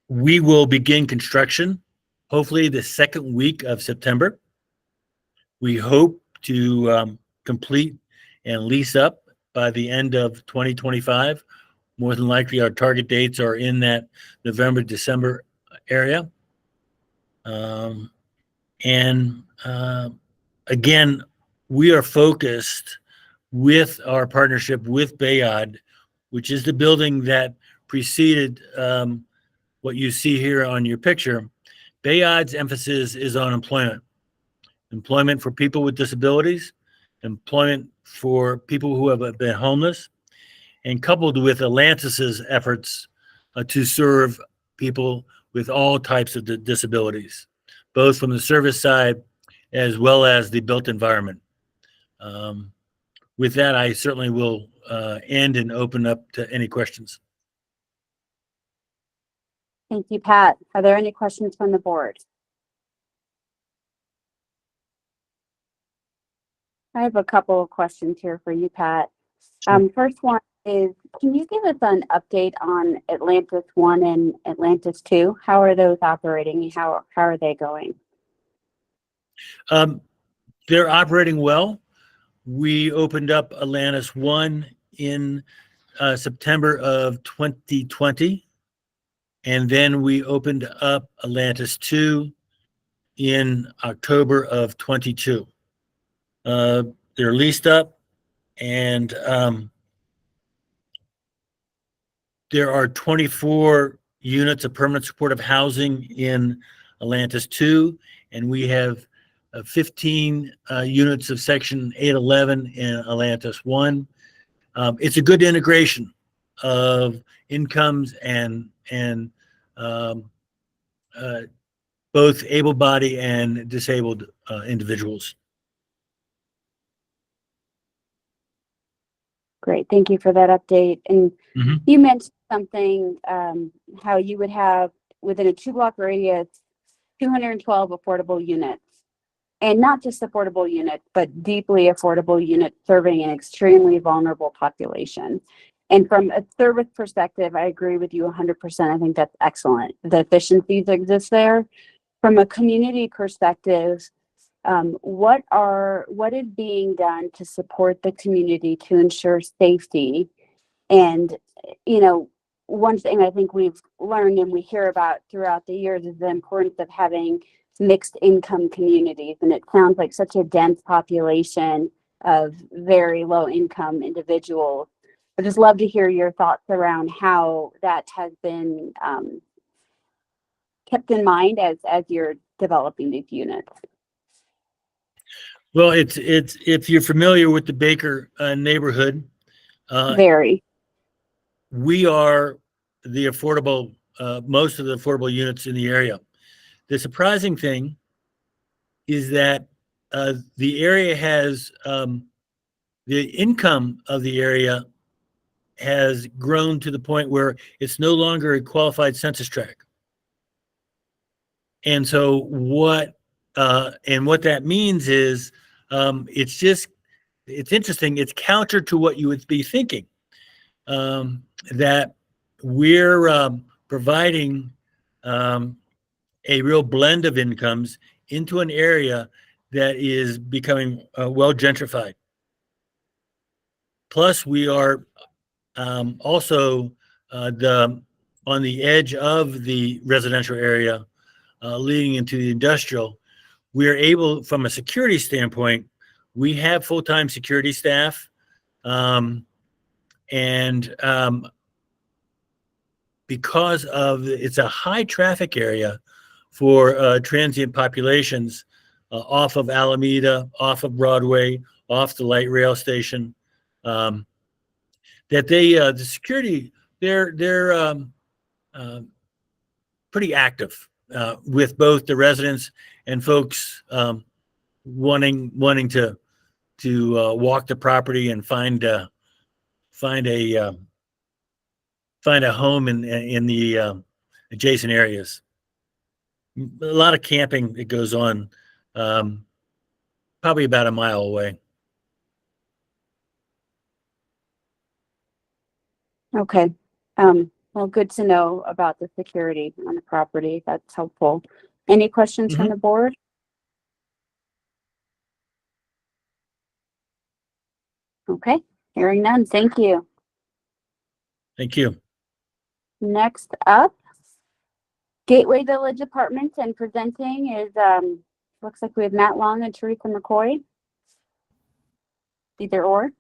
We will begin construction, hopefully the second week of September. We hope to complete and lease up by the end of 2025. More than likely, our target dates are in that November, December area. Again, we are focused with our partnership with Bayard, which is the building that preceded what you see here on your picture. Bayard's emphasis is on employment. Employment for people with disabilities, employment for people who have been homeless, and coupled with Atlantis's efforts to serve people with all types of disabilities, both from the service side as well as the built environment. With that, I certainly will end and open up to any questions. Thank you, Pat. Are there any questions from the board? I have a couple of questions here for you, Pat. First one is, can you give us an update on Atlantis 1 and Atlantis 2? How are those operating? How are they going? They're operating well. We opened up Atlantis 1 in September of 2020, and then we opened up Atlantis 2 in October of 22. They're leased up, and there are 24 units of permanent supportive housing in Atlantis 2, and we have 15 units of Section 811 in Atlantis 1. It's a good integration of incomes and both able-bodied and disabled individuals. Great, thank you for that update. And you mentioned something, how you would have within a 2-block radius, 212 affordable units. And not just affordable units, but deeply affordable units serving an extremely vulnerable population. And from a service perspective, I agree with you 100%. I think that's excellent. The efficiencies exist there. From a community perspective, what is being done to support the community to ensure safety? And, you know, one thing I think we've learned and we hear about throughout the years is the importance of having mixed income communities. And it sounds like such a dense population of very low income individuals. I'd just love to hear your thoughts around how that has been kept in mind as you're developing these units. Well, it's if you're familiar with the Baker neighborhood, Very. we are the affordable, most of the affordable units in the area. The surprising thing is that the area has the income of the area has grown to the point where it's no longer a qualified census tract. And so what that means is it's interesting. It's counter to what you would be thinking, that we're providing a real blend of incomes into an area that is becoming well gentrified. Plus, we are also on the edge of the residential area, leading into the industrial. We are able, from a security standpoint, we have full-time security staff, because it's a high traffic area for transient populations off of Alameda, off of Broadway, off the light rail station, that the security, they're pretty active with both the residents and folks wanting to walk the property and find a home in the adjacent areas. A lot of camping that goes on, probably about a mile away. Okay. Well, good to know about the security on the property. That's helpful. Any questions from the board? Okay, hearing none. Thank you. Thank you. Next up, Gateway Village Apartments, and presenting is, looks like we have Matt Long and Teresa McCoy. Either or.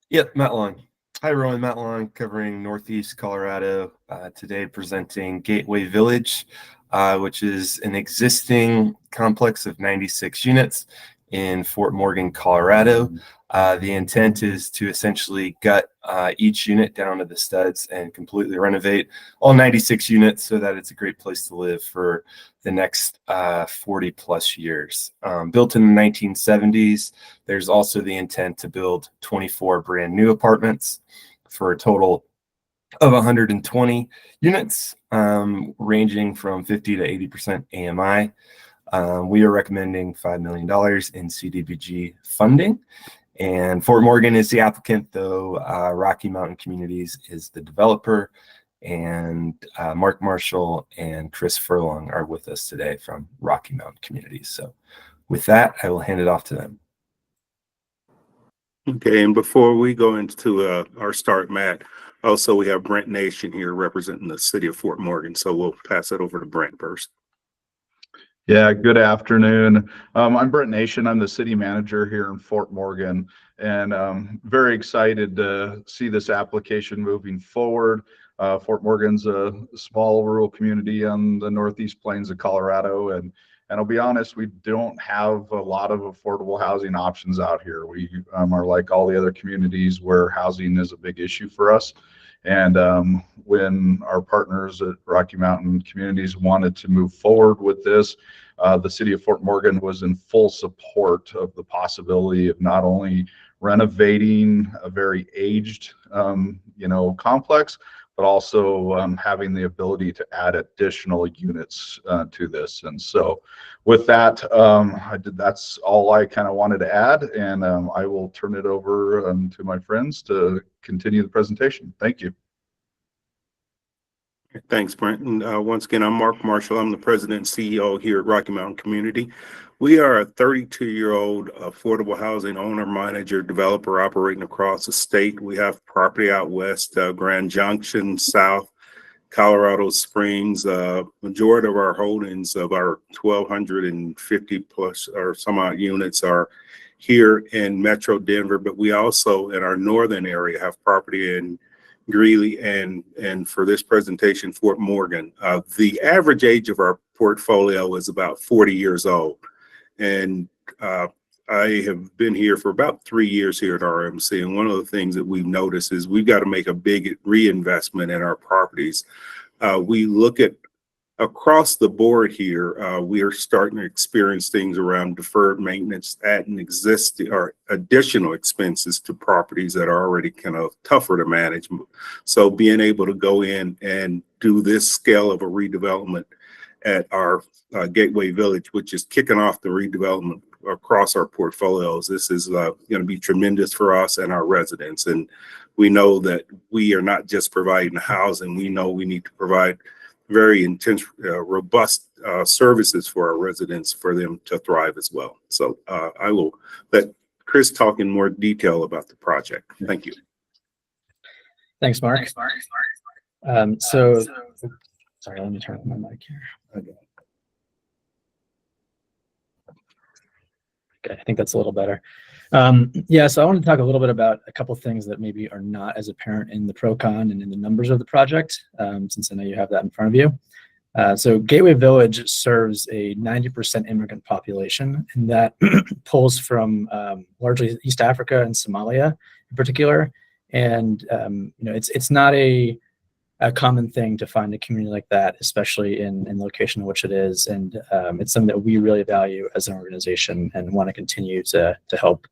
Yep, Matt Long. Hi, everyone. Matt Long, covering Northeast Colorado. Today presenting Gateway Village, which is an existing complex of 96 units in Fort Morgan, Colorado. The intent is to essentially gut each unit down to the studs and completely renovate all 96 units so that it's a great place to live for the next 40 plus years. Built in the 1970s, there's also the intent to build 24 brand new apartments for a total of 120 units, ranging from 50 to 80% AMI. We are recommending $5 million in CDBG funding. And Fort Morgan is the applicant, though Rocky Mountain Communities is the developer. And Mark Marshall and Chris Furlong are with us today from Rocky Mountain Communities. So with that, I will hand it off to them. Okay, and before we go into our start, Matt, also we have Brent Nation here representing the city of Fort Morgan. So we'll pass it over to Brent first. Yeah, good afternoon. I'm Brent Nation. I'm the city manager here in Fort Morgan, and very excited to see this application moving forward. Fort Morgan's a small rural community on the northeast plains of Colorado, and I'll be honest, we don't have a lot of affordable housing options out here. We are like all the other communities where housing is a big issue for us. And when our partners at Rocky Mountain Communities wanted to move forward with this, the city of Fort Morgan was in full support of the possibility of not only renovating a very aged, complex, but also having the ability to add additional units to this. And so with that, that's all I kind of wanted to add, and I will turn it over to my friends to continue the presentation. Thank you. Thanks, Brent. And once again, I'm Mark Marshall. I'm the president and CEO here at Rocky Mountain Community. We are a 32-year-old affordable housing owner, manager, developer operating across the state. We have property out west, Grand Junction, south, Colorado Springs. Majority of our holdings of our 1,250 plus or some odd units are here in Metro Denver, but we also in our northern area have property in Greeley and for this presentation, Fort Morgan. The average age of our portfolio is about 40 years old. And I have been here for about 3 years here at RMC, and one of the things that we've noticed is we've got to make a big reinvestment in our properties. We look at across the board here, we are starting to experience things around deferred maintenance, adding existing or additional expenses to properties that are already kind of tougher to manage. So being able to go in and do this scale of a redevelopment at our Gateway Village, which is kicking off the redevelopment across our portfolios, this is going to be tremendous for us and our residents. And we know that we are not just providing housing. We know we need to provide very intense, robust services for our residents for them to thrive as well. So I will let Chris talk in more detail about the project. Thank you. Thanks, Mark. So, sorry, let me turn on my mic here. Okay, I think that's a little better. Yeah, so I want to talk a little bit about a couple things that maybe are not as apparent in the pro-con and in the numbers of the project, since I know you have that in front of you. So Gateway Village serves a 90% immigrant population, and that pulls from largely East Africa and Somalia in particular. And it's not a common thing to find a community like that, especially in location in which it is. And it's something that we really value as an organization and want to continue to help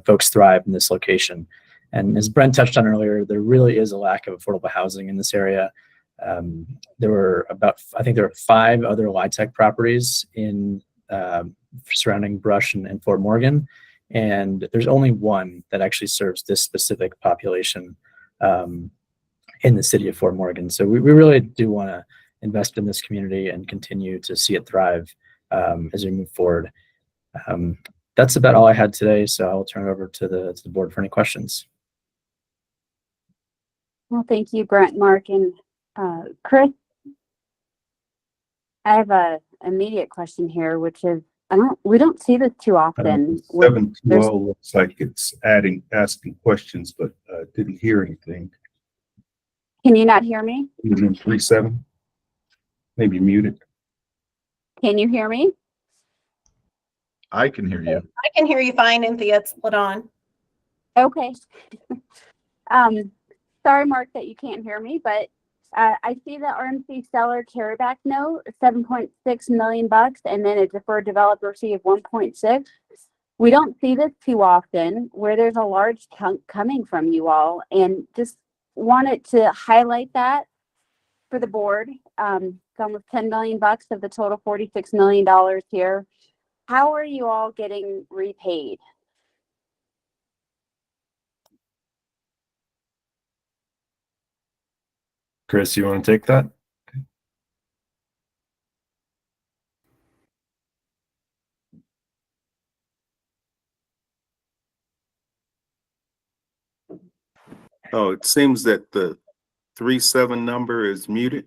folks thrive in this location. And as Brent touched on earlier, there really is a lack of affordable housing in this area. There were I think there were 5 other LIHTC properties in surrounding Brush and Fort Morgan. And there's only one that actually serves this specific population in the city of Fort Morgan. So we really do want to invest in this community and continue to see it thrive as we move forward. That's about all I had today, so I'll turn it over to the board for any questions. Well, thank you, Brent, Mark, and Chris. I have a immediate question here, which is we don't see this too often. 712 looks like it's asking questions, but didn't hear anything. Can you not hear me? 37, maybe muted. Can you hear me? I can hear you. I can hear you fine, Anthea. It's split on. Okay. Sorry, Mark, that you can't hear me, but I see the RMC seller carryback note, $7.6 million, and then a deferred developer fee of 1.6. We don't see this too often, where there's a large chunk coming from you all, and just wanted to highlight that for the board. It's almost $10 million of the total $46 million here. How are you all getting repaid? Chris, you want to take that? Oh, it seems that the 37 number is muted.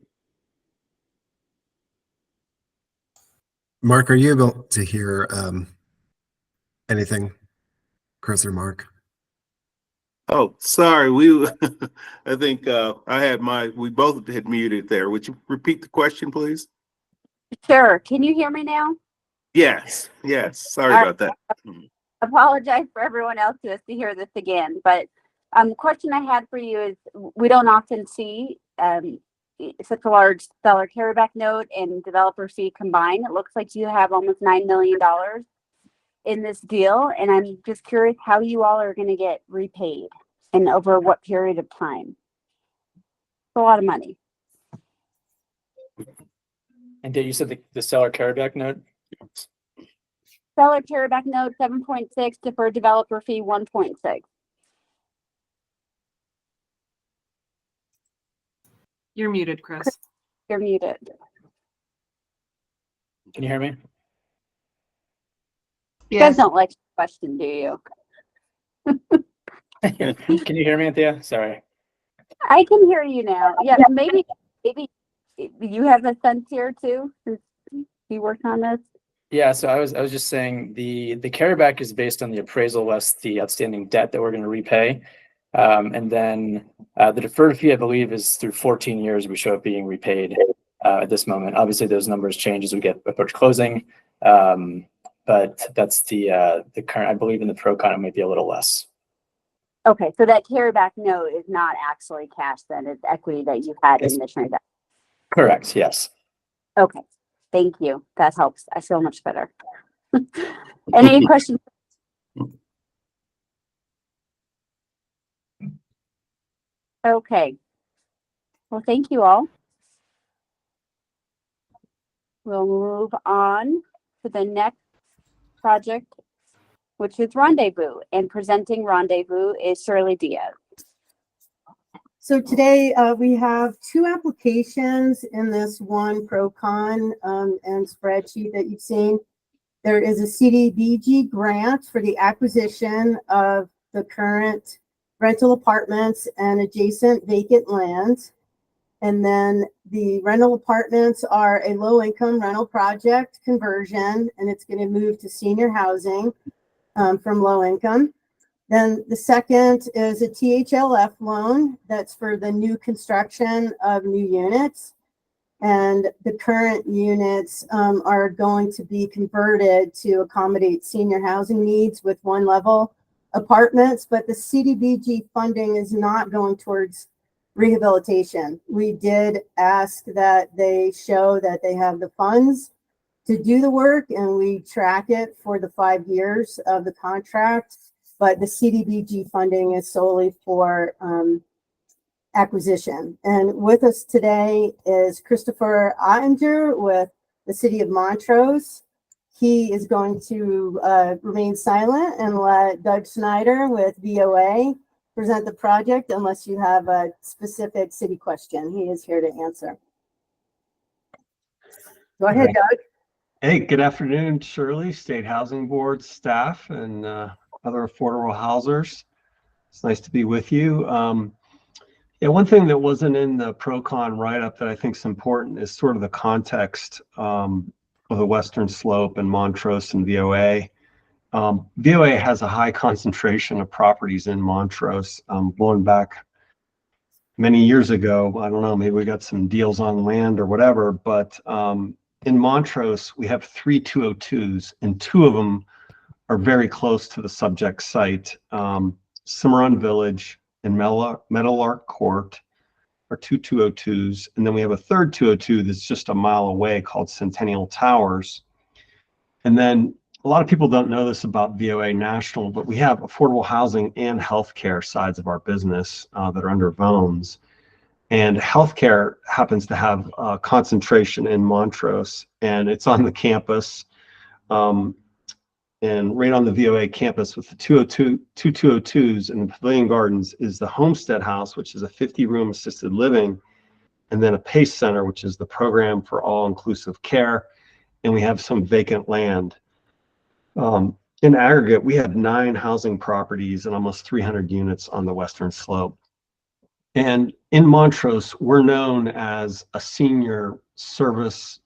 Mark, are you able to hear anything, Chris or Mark? Oh, sorry. I think we both had muted there. Would you repeat the question, please? Sure. Can you hear me now? Yes. Sorry about that. Apologize for everyone else who has to hear this again, but the question I had for you is, we don't often see such a large seller carryback note and developer fee combined. It looks like you have almost $9 million in this deal, and I'm just curious how you all are going to get repaid and over what period of time. It's a lot of money. And you said the seller carryback note? Seller carryback note 7.6, deferred developer fee 1.6. You're muted, Chris. You're muted. Can you hear me? You guys don't like the question, do you? Can you hear me, Anthea? Sorry. I can hear you now. Yeah, maybe you have a sense here too, since you worked on this. Yeah, so I was just saying the carryback is based on the appraisal less the outstanding debt that we're going to repay. And then the deferred fee, I believe, is through 14 years we show it being repaid at this moment. Obviously, those numbers change as we get approach closing. but that's the current. I believe in the Procon it might be a little less. Okay, so that carryback note is not actually cash then, it's equity that you had in the transaction. Correct. Yes. Okay, thank you. That helps. I feel much better. Any questions? Okay. Well, thank you all. We'll move on to the next project, which is Rendezvous, and presenting Rendezvous is Shirley Diaz. So today we have two applications in this one Procon and spreadsheet that you've seen. There is a CDBG grant for the acquisition of the current rental apartments and adjacent vacant land. And then the rental apartments are a low-income rental project conversion, and it's going to move to senior housing from low income. Then the second is a THLF loan that's for the new construction of new units. And the current units are going to be converted to accommodate senior housing needs with one level apartments, but the CDBG funding is not going towards rehabilitation. We did ask that they show that they have the funds to do the work, and we track it for the 5 years of the contract, but the CDBG funding is solely for acquisition. And with us today is Christopher Ottinger with the City of Montrose. He is going to remain silent and let Doug Snyder with VOA present the project unless you have a specific city question. He is here to answer. Go ahead, Doug. Hey, good afternoon, Shirley, State Housing Board staff and other affordable housers. It's nice to be with you. Yeah, one thing that wasn't in the Procon write-up that I think is important is sort of the context of the Western Slope and Montrose and VOA. VOA has a high concentration of properties in Montrose, going back many years ago. I don't know, maybe we got some deals on land or whatever, but in Montrose, we have 3 202s, and 2 of them are very close to the subject site. Cimarron Village and Meadowlark Court are 2 202s, and then we have a third 202 that's just a mile away called Centennial Towers. And then a lot of people don't know this about VOA National, but we have affordable housing and healthcare sides of our business that are under VONS. And healthcare happens to have a concentration in Montrose, and it's on the campus. And right on the VOA campus with the 2 202s and the Pavilion Gardens is the Homestead House, which is a 50-room assisted living, and then a PACE Center, which is the program for all-inclusive care. And we have some vacant land. In aggregate, we have 9 housing properties and almost 300 units on the Western Slope. And in Montrose, we're known as a senior service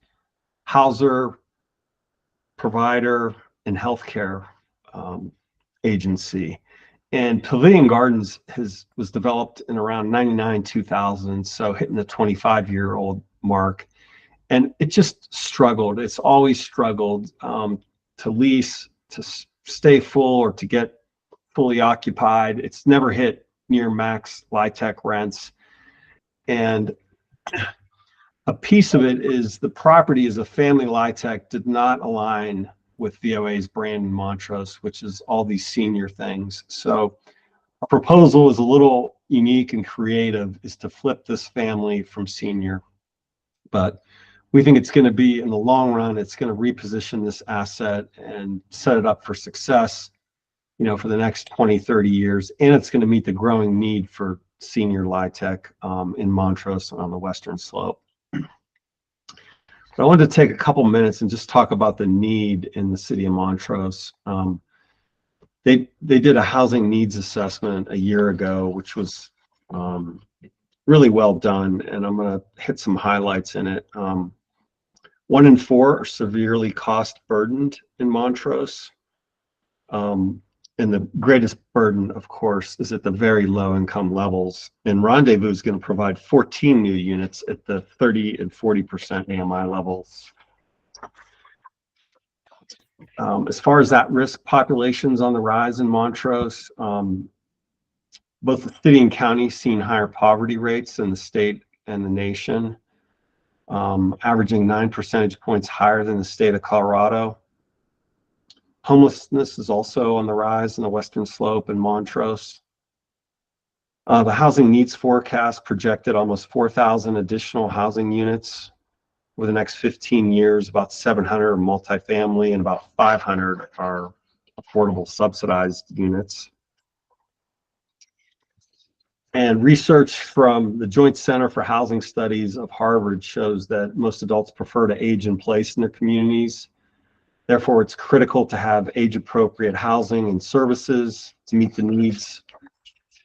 houser, provider, and healthcare agency. And Pavilion Gardens was developed in around 99, 2000, so hitting the 25-year-old mark. And it just struggled. It's always struggled to lease, to stay full, or to get fully occupied. It's never hit near max LIHTC rents. And a piece of it is the property as a family LIHTC did not align with VOA's brand in Montrose, which is all these senior things. So our proposal is a little unique and creative, is to flip this family from senior. But we think it's going to be, in the long run, it's going to reposition this asset and set it up for success, you know, for the next 20, 30 years. And it's going to meet the growing need for senior LIHTC in Montrose and on the Western Slope. But I wanted to take a couple minutes and just talk about the need in the city of Montrose. They did a housing needs assessment a year ago, which was really well done, and I'm going to hit some highlights in it. 1 in 4 are severely cost burdened in Montrose. And the greatest burden, of course, is at the very low income levels. And Rendezvous is going to provide 14 new units at the 30 and 40% AMI levels. As far as at-risk populations on the rise in Montrose, both the city and county seen higher poverty rates than the state and the nation, averaging 9 percentage points higher than the state of Colorado. Homelessness is also on the rise in the Western Slope and Montrose. The housing needs forecast projected almost 4,000 additional housing units over the next 15 years. About 700 are multifamily and about 500 are affordable subsidized units. And research from the Joint Center for Housing Studies of Harvard shows that most adults prefer to age in place in their communities. Therefore, it's critical to have age-appropriate housing and services to meet the needs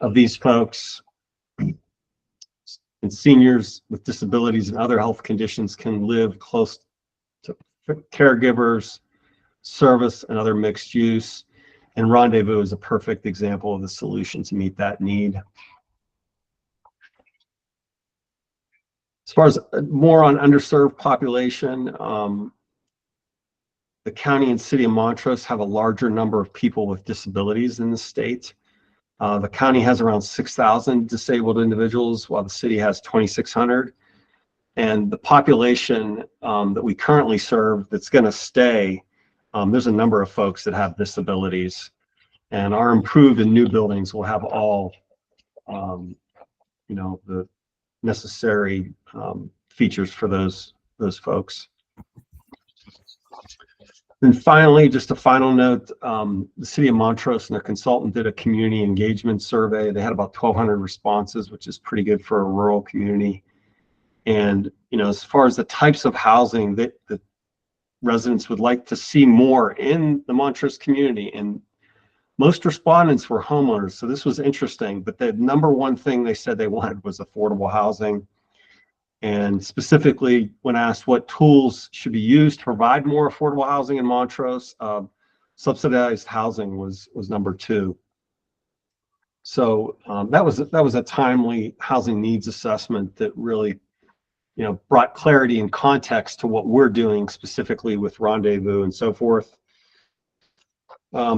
of these folks. And seniors with disabilities and other health conditions can live close to caregivers, service, and other mixed use. And Rendezvous is a perfect example of the solution to meet that need. As far as more on underserved population, the county and city of Montrose have a larger number of people with disabilities in the state. The county has around 6,000 disabled individuals, while the city has 2,600. And the population that we currently serve that's going to stay, there's a number of folks that have disabilities. And our improved and new buildings will have all, the necessary features for those folks. And finally, just a final note, the city of Montrose and their consultant did a community engagement survey. They had about 1,200 responses, which is pretty good for a rural community. And, as far as the types of housing that the residents would like to see more in the Montrose community, and most respondents were homeowners. So this was interesting, but the number one thing they said they wanted was affordable housing. And specifically, when asked what tools should be used to provide more affordable housing in Montrose, subsidized housing was number 2. So that was a timely housing needs assessment that really, brought clarity and context to what we're doing specifically with Rendezvous and so forth.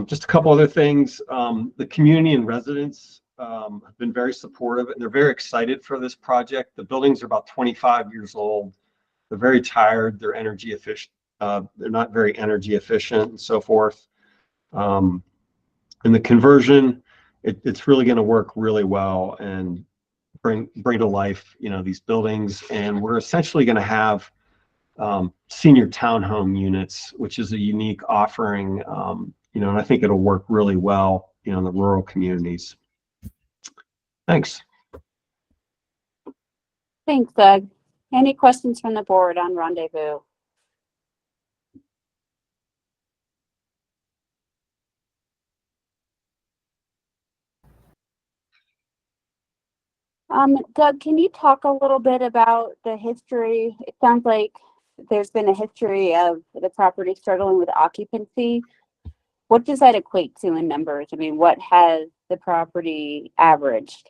Just a couple other things. The community and residents have been very supportive, and they're very excited for this project. The buildings are about 25 years old. They're very tired. They're energy efficient. They're not very energy efficient and so forth. And the conversion, it's really going to work really well and bring to life, these buildings. And we're essentially going to have senior townhome units, which is a unique offering. And I think it'll work really well, in the rural communities. Thanks. Thanks, Doug. Any questions from the board on Rendezvous? Doug, can you talk a little bit about the history? It sounds like there's been a history of the property struggling with occupancy. What does that equate to in numbers? I mean, what has the property averaged?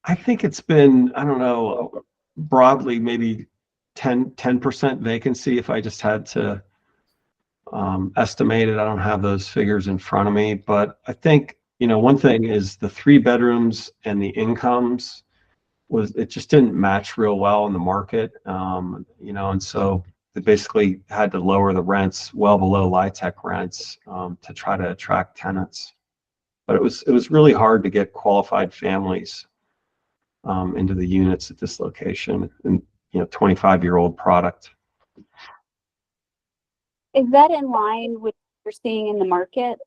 I think it's been, I don't know, broadly maybe 10% vacancy if I just had to estimate it. I don't have those figures in front of me, but I think, one thing is the 3 bedrooms and the incomes it just didn't match real well in the market. And so they basically had to lower the rents well below LIHTC rents to try to attract tenants. But it was really hard to get qualified families into the units at this location, and 25-year-old product. Is that in line with what you're seeing in the market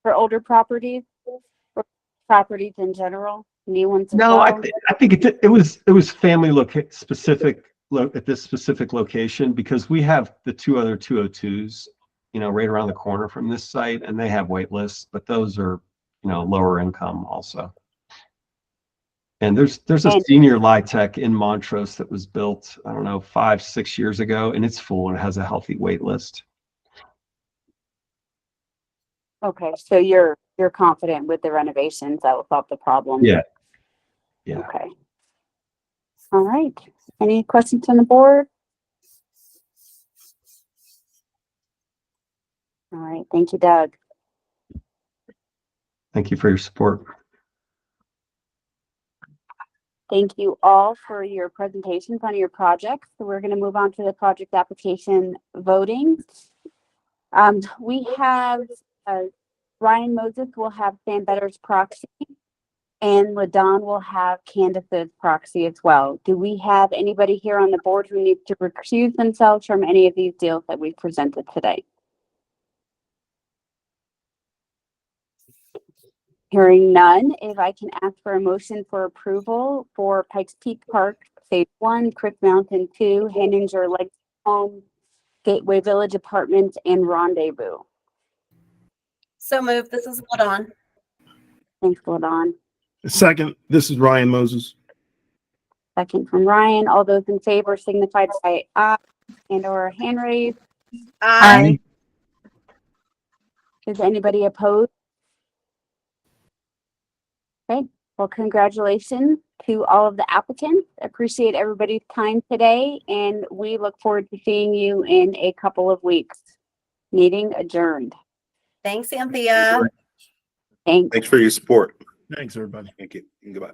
for older properties or properties in general? New ones? No, I think it was family specific at this specific location, because we have the 2 other 202s, right around the corner from this site, and they have wait lists, but those are, lower income also. And there's a senior LIHTC in Montrose that was built, I don't know, 5-6 years ago, and it's full and it has a healthy wait list. Okay, so you're confident with the renovations that will solve the problem? Yeah. Okay. All right. Any questions on the board? All right. Thank you, Doug. Thank you for your support. Thank you all for your presentations on your projects. So we're going to move on to the project application voting. We have Ryan Moses will have Sam Better's proxy, and LaDon will have Candace's proxy as well. Do we have anybody here on the board who needs to recuse themselves from any of these deals that we presented today? Hearing none, if I can ask for a motion for approval for Pikes Peak Park, Phase 1, Chris Mountain 2, Henninger Lake Home, Gateway Village Apartments, and Rendezvous. So moved. This is LaDon. Thanks, LaDon. Second, this is Ryan Moses. Second from Ryan. All those in favor signify by aye and or hand raise. Aye. Is anybody opposed? Okay, well, congratulations to all of the applicants. Appreciate everybody's time today, and we look forward to seeing you in a couple of weeks. Meeting adjourned. Thanks, Anthea. Thanks. Thanks for your support. Thanks, everybody. Thank you. Goodbye.